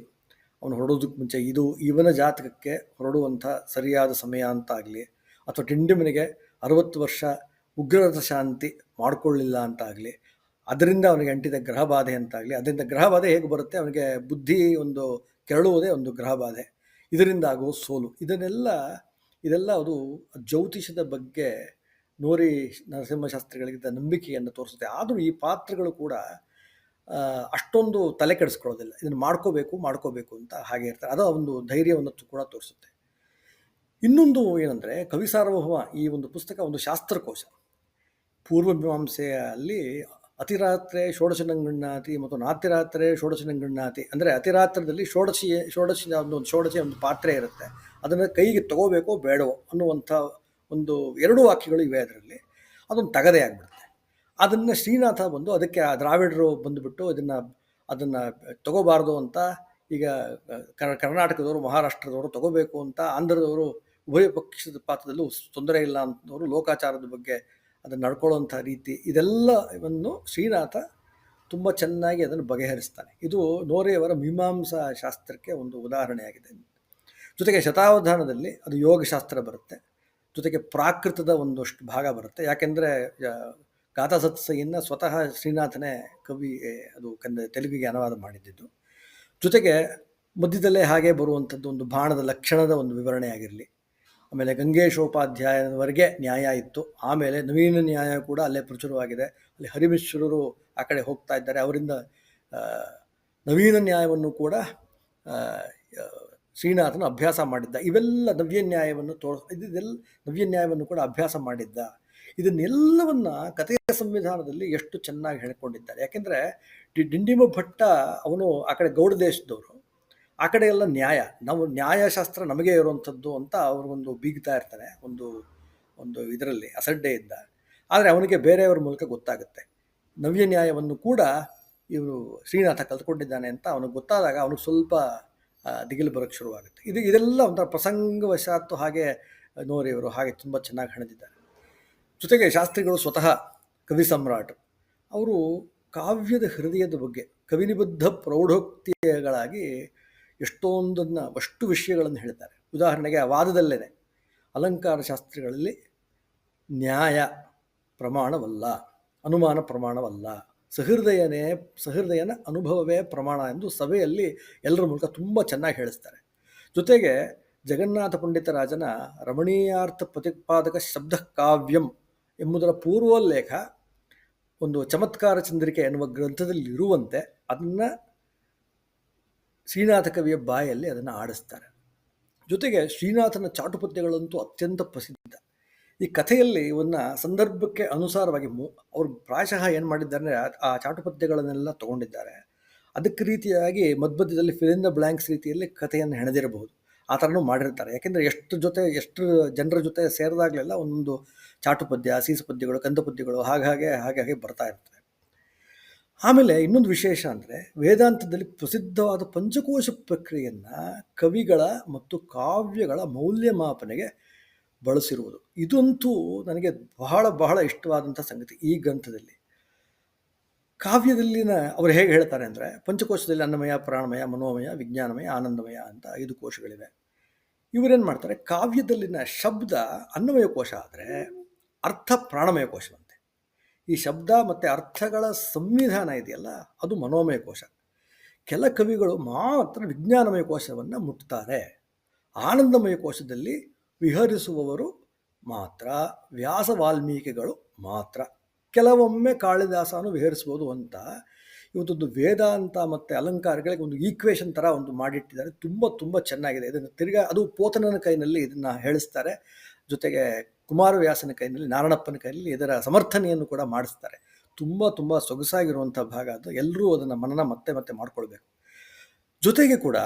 ಅವನು ಹೊರಡೋದಕ್ಕೆ ಮುಂಚೆ ಇದು ಇವನ ಜಾತಕಕ್ಕೆ ಹೊರಡುವಂಥ ಸರಿಯಾದ ಸಮಯ ಅಂತ ಆಗಲಿ, ಅಥವಾ ಟಿಂಡಿಮನಿಗೆ 60 ವರ್ಷ ಉಗ್ರರಥ ಶಾಂತಿ ಮಾಡಿಕೊಳ್ಳಿಲ್ಲ ಅಂತ ಆಗಲಿ, ಅದರಿಂದ ಅವನಿಗೆ ಅಂಟಿದ ಗ್ರಹಬಾಧೆ ಅಂತಾಗಲಿ, ಅದರಿಂದ ಗ್ರಹಬಾಧೆ ಹೇಗೆ ಬರುತ್ತೆ, ಅವನಿಗೆ ಬುದ್ಧಿ ಒಂದು ಕೆರಳುವುದೇ ಒಂದು ಗ್ರಹಬಾಧೆ, ಇದರಿಂದ ಆಗೋ ಸೋಲು, ಇದೆಲ್ಲ ಅದು ಜ್ಯೋತಿಷದ ಬಗ್ಗೆ ನೋರಿ ನರಸಿಂಹಶಾಸ್ತ್ರಿಗಳಿಗಿದ್ದ ನಂಬಿಕೆಯನ್ನು ತೋರಿಸುತ್ತೆ. ಆದರೂ ಈ ಪಾತ್ರಗಳು ಕೂಡ ಅಷ್ಟೊಂದು ತಲೆ ಕೆಡಿಸ್ಕೊಳ್ಳೋದಿಲ್ಲ, ಇದನ್ನು ಮಾಡ್ಕೋಬೇಕು ಅಂತ ಹಾಗೆ ಇರ್ತಾರೆ. ಅದು ಒಂದು ಧೈರ್ಯವನ್ನು ಕೂಡ ತೋರಿಸುತ್ತೆ. ಇನ್ನೊಂದು ಏನಂದರೆ, ಕವಿ ಸಾರ್ವಭೌಮ ಈ ಒಂದು ಪುಸ್ತಕ ಒಂದು ಶಾಸ್ತ್ರಕೋಶ. ಪೂರ್ವಮೀಮಾಂಸೆಯಲ್ಲಿ ಅತಿರಾತ್ರೆ ಷೋಡಶನಂಗಣ್ಣಾತಿ ಮತ್ತು ನಾತಿರಾತ್ರೆ ಷೋಡಶನಂಗಣ್ಣಾತಿ, ಅಂದರೆ ಅತಿರಾತ್ರದಲ್ಲಿ ಷೋಡಶಿ ಒಂದು ಪಾತ್ರೆ ಇರುತ್ತೆ, ಅದನ್ನು ಕೈಗೆ ತಗೋಬೇಕೋ ಬೇಡವೋ ಅನ್ನುವಂಥ ಒಂದು 2 ವಾಕ್ಯಗಳು ಇವೆ ಅದರಲ್ಲಿ. ಅದೊಂದು ತಗದೆ ಆಗಿಬಿಡುತ್ತೆ. ಅದನ್ನು ಶ್ರೀನಾಥ ಬಂದು ಅದಕ್ಕೆ ಆ ದ್ರಾವಿಡರು ಬಂದುಬಿಟ್ಟು ಅದನ್ನು ತಗೋಬಾರ್ದು ಅಂತ, ಈಗ ಕರ್ನಾಟಕದವರು, ಮಹಾರಾಷ್ಟ್ರದವರು ತಗೋಬೇಕು ಅಂತ, ಆಂಧ್ರದವರು ಉಭಯ ಪಕ್ಷದ ಪಾತ್ರದಲ್ಲೂ ತೊಂದರೆ ಇಲ್ಲ ಅಂತವರು ಲೋಕಾಚಾರದ ಬಗ್ಗೆ ಅದನ್ನು ನಡ್ಕೊಳ್ಳುವಂಥ ರೀತಿ, ಇದೆಲ್ಲವನ್ನು ಶ್ರೀನಾಥ ತುಂಬ ಚೆನ್ನಾಗಿ ಅದನ್ನು ಬಗೆಹರಿಸ್ತಾನೆ. ಇದು ನೋರೆಯವರ ಮೀಮಾಂಸಾ ಶಾಸ್ತ್ರಕ್ಕೆ ಒಂದು ಉದಾಹರಣೆಯಾಗಿದೆ. ಜೊತೆಗೆ ಶತಾವಧಾನದಲ್ಲಿ ಅದು ಯೋಗಶಾಸ್ತ್ರ ಬರುತ್ತೆ, ಜೊತೆಗೆ ಪ್ರಾಕೃತದ ಒಂದಷ್ಟು ಭಾಗ ಬರುತ್ತೆ. ಯಾಕೆಂದರೆ ಗಾಥಾಸತ್ಸೆಯನ್ನು ಸ್ವತಃ ಶ್ರೀನಾಥನೇ ಕವಿ ಅದು ತೆಲುಗಿಗೆ ಅನುವಾದ ಮಾಡಿದ್ದು. ಜೊತೆಗೆ ಮಧ್ಯದಲ್ಲೇ ಹಾಗೆ ಬರುವಂಥದ್ದು ಒಂದು ಬಾಣದ ಲಕ್ಷಣದ ಒಂದು ವಿವರಣೆ ಆಗಿರಲಿ, ಆಮೇಲೆ ಗಂಗೇಶೋಪಾಧ್ಯಾಯನವರೆಗೆ ನ್ಯಾಯ ಇತ್ತು, ಆಮೇಲೆ ನವೀನ ನ್ಯಾಯ ಕೂಡ ಅಲ್ಲೇ ಪ್ರಚುರವಾಗಿದೆ. ಅಲ್ಲಿ ಹರಿಮಿಶ್ರರು ಆ ಕಡೆ ಹೋಗ್ತಾ ಇದ್ದಾರೆ, ಅವರಿಂದ ನವೀನ ನ್ಯಾಯವನ್ನು ಕೂಡ ಶ್ರೀನಾಥನು ಅಭ್ಯಾಸ ಮಾಡಿದ್ದ. ಇವೆಲ್ಲ ನವ್ಯ ನ್ಯಾಯವನ್ನು ನವ್ಯ ನ್ಯಾಯವನ್ನು ಕೂಡ ಅಭ್ಯಾಸ ಮಾಡಿದ್ದ. ಇದನ್ನೆಲ್ಲವನ್ನ ಕಥೆಯ ಸಂವಿಧಾನದಲ್ಲಿ ಎಷ್ಟು ಚೆನ್ನಾಗಿ ಹೇಳ್ಕೊಂಡಿದ್ದಾರೆ. ಯಾಕೆಂದರೆ ಡಿಂಡಿಮ ಭಟ್ಟ ಅವನು ಆ ಕಡೆ ಗೌಡ ದೇಶದವರು, ಆ ಕಡೆ ಎಲ್ಲ ನಾವು ನ್ಯಾಯಶಾಸ್ತ್ರ ನಮಗೆ ಇರುವಂಥದ್ದು ಅಂತ ಅವ್ರಿಗೊಂದು ಬೀಗ್ತಾ ಇರ್ತಾನೆ ಒಂದು ಇದರಲ್ಲಿ ಅಸಡ್ಡೆಯಿಂದ. ಆದರೆ ಅವನಿಗೆ ಬೇರೆಯವರ ಮೂಲಕ ಗೊತ್ತಾಗುತ್ತೆ ನವ್ಯ ನ್ಯಾಯವನ್ನು ಕೂಡ ಇವರು ಶ್ರೀನಾಥ ಕಲ್ತ್ಕೊಂಡಿದ್ದಾನೆ ಅಂತ. ಅವನಿಗೆ ಗೊತ್ತಾದಾಗ ಅವನಿಗೆ ಸ್ವಲ್ಪ ದಿಗಿಲು ಬರೋಕ್ಕೆ ಶುರುವಾಗುತ್ತೆ. ಇದೆಲ್ಲ ಒಂಥರ ಪ್ರಸಂಗವಶಾತ್ತು ಹಾಗೆ ನೋರಿಯವರು ಹಾಗೆ ತುಂಬ ಚೆನ್ನಾಗಿ ಹಣದಿದ್ದಾರೆ. ಜೊತೆಗೆ ಶಾಸ್ತ್ರಿಗಳು ಸ್ವತಃ ಕವಿ ಸಮ್ರಾಟ್, ಅವರು ಕಾವ್ಯದ ಹೃದಯದ ಬಗ್ಗೆ ಕವಿನಿಬದ್ಧ ಪ್ರೌಢೋಕ್ತಿಗಳಾಗಿ ಅಷ್ಟು ವಿಷಯಗಳನ್ನು ಹೇಳ್ತಾರೆ. ಉದಾಹರಣೆಗೆ ಆ ವಾದದಲ್ಲೇ ಅಲಂಕಾರ ಶಾಸ್ತ್ರಗಳಲ್ಲಿ ನ್ಯಾಯ ಪ್ರಮಾಣವಲ್ಲ, ಅನುಮಾನ ಪ್ರಮಾಣವಲ್ಲ, ಸಹೃದಯನ ಅನುಭವವೇ ಪ್ರಮಾಣ ಎಂದು ಸಭೆಯಲ್ಲಿ ಎಲ್ಲರ ಮೂಲಕ ತುಂಬ ಚೆನ್ನಾಗಿ ಹೇಳಿಸ್ತಾರೆ. ಜೊತೆಗೆ ಜಗನ್ನಾಥ ಪಂಡಿತರಾಜನ ರಮಣೀಯಾರ್ಥ ಪ್ರತಿಪಾದಕ ಶಬ್ದ ಕಾವ್ಯಂ ಎಂಬುದರ ಪೂರ್ವೋಲ್ಲೇಖ ಒಂದು ಚಮತ್ಕಾರ ಚಂದ್ರಿಕೆ ಎನ್ನುವ ಗ್ರಂಥದಲ್ಲಿ ಇರುವಂತೆ ಅದನ್ನು ಶ್ರೀನಾಥ ಕವಿಯ ಬಾಯಲ್ಲಿ ಅದನ್ನು ಆಡಿಸ್ತಾರೆ. ಜೊತೆಗೆ ಶ್ರೀನಾಥನ ಚಾಟುಪದ್ಯಗಳಂತೂ ಅತ್ಯಂತ ಪ್ರಸಿದ್ಧ. ಈ ಕಥೆಯಲ್ಲಿ ಇವನ್ನ ಸಂದರ್ಭಕ್ಕೆ ಅನುಸಾರವಾಗಿ ಅವರು ಪ್ರಾಯಶಃ ಏನು ಮಾಡಿದ್ದಾರೆ ಅಂದರೆ ಆ ಚಾಟುಪದ್ಯಗಳನ್ನೆಲ್ಲ ತಗೊಂಡಿದ್ದಾರೆ. ಅದಕ್ಕೆ ರೀತಿಯಾಗಿ ಮಧ್ಯದಲ್ಲಿ ಫಿಲ್ ಇನ್ ದ ಬ್ಲ್ಯಾಂಕ್ಸ್ ರೀತಿಯಲ್ಲಿ ಕಥೆಯನ್ನು ಹೆಣೆದಿರಬಹುದು. ಆ ಥರನೂ ಮಾಡಿರ್ತಾರೆ. ಯಾಕೆಂದರೆ ಎಷ್ಟು ಜನರ ಜೊತೆ ಸೇರಿದಾಗಲೆಲ್ಲ ಒಂದೊಂದು ಚಾಟುಪದ್ಯ, ಸೀಸಪದ್ಯಗಳು, ಕಂದಪದ್ಯಗಳು ಹಾಗೆ ಬರ್ತಾ ಇರ್ತವೆ. ಆಮೇಲೆ ಇನ್ನೊಂದು ವಿಶೇಷ ಅಂದರೆ ವೇದಾಂತದಲ್ಲಿ ಪ್ರಸಿದ್ಧವಾದ ಪಂಚಕೋಶ ಪ್ರಕ್ರಿಯೆಯನ್ನು ಕವಿಗಳ ಮತ್ತು ಕಾವ್ಯಗಳ ಮೌಲ್ಯಮಾಪನೆಗೆ ಬಳಸಿರುವುದು. ಇದಂತೂ ನನಗೆ ಬಹಳ ಬಹಳ ಇಷ್ಟವಾದಂಥ ಸಂಗತಿ ಈ ಗ್ರಂಥದಲ್ಲಿ. ಕಾವ್ಯದಲ್ಲಿನ ಅವರು ಹೇಗೆ ಹೇಳ್ತಾರೆ ಅಂದರೆ, ಪಂಚಕೋಶದಲ್ಲಿ ಅನ್ನಮಯ, ಪ್ರಾಣಮಯ, ಮನೋಮಯ, ವಿಜ್ಞಾನಮಯ, ಆನಂದಮಯ ಅಂತ 5 ಕೋಶಗಳಿವೆ. ಇವರೇನು ಮಾಡ್ತಾರೆ, ಕಾವ್ಯದಲ್ಲಿನ ಶಬ್ದ ಅನ್ನಮಯ ಕೋಶ ಆದರೆ ಅರ್ಥ ಪ್ರಾಣಮಯ ಕೋಶವಂತೆ. ಈ ಶಬ್ದ ಮತ್ತು ಅರ್ಥಗಳ ಸಂವಿಧಾನ ಇದೆಯಲ್ಲ, ಅದು ಮನೋಮಯ ಕೋಶ. ಕೆಲ ಕವಿಗಳು ಮಾತ್ರ ವಿಜ್ಞಾನಮಯ ಕೋಶವನ್ನು ಮುಟ್ತಾರೆ. ಆನಂದಮಯ ಕೋಶದಲ್ಲಿ ವಿಹರಿಸುವವರು ಮಾತ್ರ ವ್ಯಾಸ ವಾಲ್ಮೀಕಿಗಳು ಮಾತ್ರ. ಕೆಲವೊಮ್ಮೆ ಕಾಳಿದಾಸನು ವಿಹರಿಸ್ಬೋದು ಅಂತ ಇವತ್ತೊಂದು ವೇದಾಂತ ಮತ್ತು ಅಲಂಕಾರಗಳಿಗೆ ಒಂದು ಈಕ್ವೇಷನ್ ಥರ ಒಂದು ಮಾಡಿಟ್ಟಿದ್ದಾರೆ. ತುಂಬ ಚೆನ್ನಾಗಿದೆ. ಇದನ್ನು ತಿರ್ಗಾ ಅದು ಪೋತನನ ಕೈನಲ್ಲಿ ಇದನ್ನು ಹೇಳಿಸ್ತಾರೆ. ಜೊತೆಗೆ ಕುಮಾರವ್ಯಾಸನ ಕೈನಲ್ಲಿ, ನಾರಾಯಣಪ್ಪನ ಕೈನಲ್ಲಿ ಇದರ ಸಮರ್ಥನೆಯನ್ನು ಕೂಡ ಮಾಡಿಸ್ತಾರೆ. ತುಂಬ ಸೊಗಸಾಗಿರುವಂಥ ಭಾಗ ಅದು. ಎಲ್ಲರೂ ಅದನ್ನು ಮನನ ಮತ್ತೆ ಮಾಡ್ಕೊಳ್ಬೇಕು. ಜೊತೆಗೆ ಕೂಡ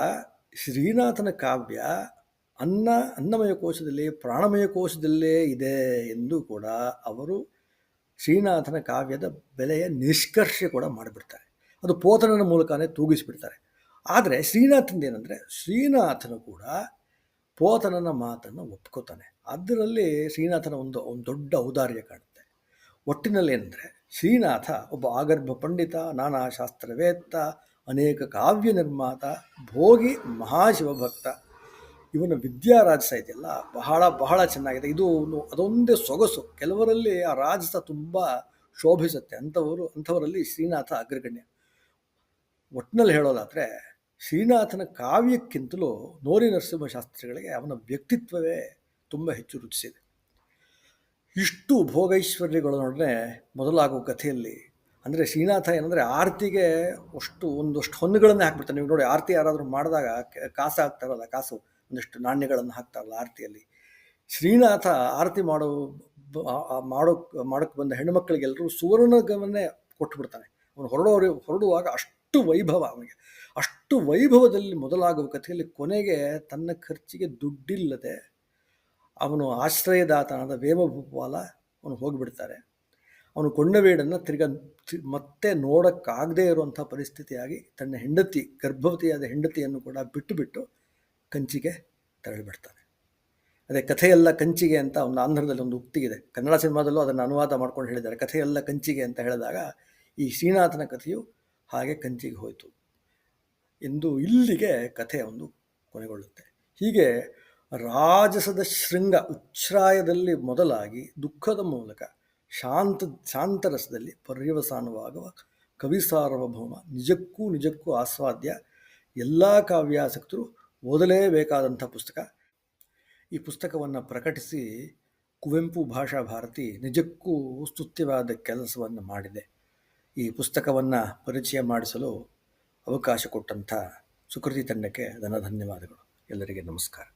ಶ್ರೀನಾಥನ ಕಾವ್ಯ ಅನ್ನಮಯ ಕೋಶದಲ್ಲಿ, ಪ್ರಾಣಮಯ ಕೋಶದಲ್ಲೇ ಇದೆ ಎಂದು ಕೂಡ ಅವರು ಶ್ರೀನಾಥನ ಕಾವ್ಯದ ಬೆಲೆಯ ನಿಷ್ಕರ್ಷೆ ಕೂಡ ಮಾಡಿಬಿಡ್ತಾರೆ. ಅದು ಪೋತನನ ಮೂಲಕನೇ ತೂಗಿಸಿಬಿಡ್ತಾರೆ. ಆದರೆ ಶ್ರೀನಾಥಂದೇನೆಂದರೆ, ಶ್ರೀನಾಥನು ಕೂಡ ಪೋತನನ ಮಾತನ್ನು ಒಪ್ಕೋತಾನೆ. ಅದರಲ್ಲಿ ಶ್ರೀನಾಥನ ಒಂದು ದೊಡ್ಡ ಔದಾರ್ಯ ಕಾಣುತ್ತೆ. ಒಟ್ಟಿನಲ್ಲಿ ಏನಂದರೆ, ಶ್ರೀನಾಥ ಒಬ್ಬ ಆಗರ್ಭ ಪಂಡಿತ, ನಾನಾ ಶಾಸ್ತ್ರವೇತ್ತ, ಅನೇಕ ಕಾವ್ಯ ನಿರ್ಮಾತ, ಭೋಗಿ, ಮಹಾಶಿವಭಕ್ತ. ಇವನ ವಿದ್ಯಾರಾಜಸ ಇದೆಯಲ್ಲ, ಬಹಳ ಚೆನ್ನಾಗಿದೆ. ಇದು ಅದೊಂದೇ ಸೊಗಸು. ಕೆಲವರಲ್ಲಿ ಆ ರಾಜಸ ತುಂಬ ಶೋಭಿಸುತ್ತೆ. ಅಂಥವರಲ್ಲಿ ಶ್ರೀನಾಥ ಅಗ್ರಗಣ್ಯ. ಒಟ್ಟಿನಲ್ಲಿ ಹೇಳೋದಾದರೆ, ಶ್ರೀನಾಥನ ಕಾವ್ಯಕ್ಕಿಂತಲೂ ನೋರಿ ನರಸಿಂಹಶಾಸ್ತ್ರಿಗಳಿಗೆ ಅವನ ವ್ಯಕ್ತಿತ್ವವೇ ತುಂಬ ಹೆಚ್ಚು ರುಚಿಸಿದೆ. ಇಷ್ಟು ಭೋಗೈಶ್ವರ್ಯಗಳೊಡನೆ ಮೊದಲಾಗುವ ಕಥೆಯಲ್ಲಿ ಅಂದರೆ, ಶ್ರೀನಾಥ ಏನಂದರೆ ಆರತಿಗೆ ಒಂದಷ್ಟು ಹೊನ್ನುಗಳನ್ನೇ ಹಾಕ್ಬಿಡ್ತಾನೆ. ನೀವು ನೋಡಿ, ಆರತಿ ಯಾರಾದರೂ ಮಾಡಿದಾಗ ಕಾಸು ಹಾಕ್ತಾರಲ್ಲ, ಕಾಸು ಒಂದಷ್ಟು ನಾಣ್ಯಗಳನ್ನು ಹಾಕ್ತಾರಲ್ಲ ಆರತಿಯಲ್ಲಿ. ಶ್ರೀನಾಥ ಆರತಿ ಮಾಡೋಕ್ಕೆ ಬಂದ ಹೆಣ್ಣುಮಕ್ಕಳಿಗೆಲ್ಲರೂ ಸುವರ್ಣವನ್ನೇ ಕೊಟ್ಟುಬಿಡ್ತಾನೆ. ಅವನು ಹೊರಡುವಾಗ ಅಷ್ಟು ವೈಭವ ಅವನಿಗೆ. ಅಷ್ಟು ವೈಭವದಲ್ಲಿ ಮೊದಲಾಗುವ ಕಥೆಯಲ್ಲಿ ಕೊನೆಗೆ ತನ್ನ ಖರ್ಚಿಗೆ ದುಡ್ಡಿಲ್ಲದೆ ಅವನು ಆಶ್ರಯದಾತನಾದ ವೇಮಭೂಪಾಲ ಅವನು ಹೋಗಿಬಿಡ್ತಾರೆ. ಅವನು ಕೊಂಡವೇಡನ್ನು ಮತ್ತೆ ನೋಡೋಕ್ಕಾಗದೇ ಇರುವಂಥ ಪರಿಸ್ಥಿತಿಯಾಗಿ ತನ್ನ ಗರ್ಭವತಿಯಾದ ಹೆಂಡತಿಯನ್ನು ಕೂಡ ಬಿಟ್ಟು ಕಂಚಿಗೆ ತೆರಳಿಬಿಡ್ತಾನೆ. ಅದೇ ಕಥೆಯೆಲ್ಲ ಕಂಚಿಗೆ ಅಂತ ಒಂದು ಆಂಧ್ರದಲ್ಲಿ ಒಂದು ಉಕ್ತಿಗಿದೆ. ಕನ್ನಡ ಸಿನಿಮಾದಲ್ಲೂ ಅದನ್ನು ಅನುವಾದ ಮಾಡ್ಕೊಂಡು ಹೇಳಿದ್ದಾರೆ. ಕಥೆಯೆಲ್ಲ ಕಂಚಿಗೆ ಅಂತ ಹೇಳಿದಾಗ ಈ ಶ್ರೀನಾಥನ ಕಥೆಯು ಹಾಗೆ ಕಂಚಿಗೆ ಹೋಯಿತು ಎಂದು ಇಲ್ಲಿಗೆ ಕಥೆ ಒಂದು ಕೊನೆಗೊಳ್ಳುತ್ತೆ. ಹೀಗೆ ರಾಜಸದ ಶೃಂಗ ಉಚ್ಛ್ರಾಯದಲ್ಲಿ ಮೊದಲಾಗಿ ದುಃಖದ ಮೂಲಕ ಶಾಂತರಸದಲ್ಲಿ ಪರ್ಯವಸಾನವಾಗುವ ಕವಿ ಸಾರ್ವಭೌಮ ನಿಜಕ್ಕೂ ಆಸ್ವಾದ್ಯ. ಎಲ್ಲ ಕಾವ್ಯಾಸಕ್ತರು ಓದಲೇಬೇಕಾದಂಥ ಪುಸ್ತಕ. ಈ ಪುಸ್ತಕವನ್ನು ಪ್ರಕಟಿಸಿ ಕುವೆಂಪು ಭಾಷಾ ಭಾರತಿ ನಿಜಕ್ಕೂ ಸ್ತುತ್ಯವಾದ ಕೆಲಸವನ್ನು ಮಾಡಿದೆ. ಈ ಪುಸ್ತಕವನ್ನು ಪರಿಚಯ ಮಾಡಿಸಲು ಅವಕಾಶ ಕೊಟ್ಟಂಥ ಸುಕೃತಿ ತಂಡಕ್ಕೆ ಧನ್ಯವಾದಗಳು. ಎಲ್ಲರಿಗೆ ನಮಸ್ಕಾರ.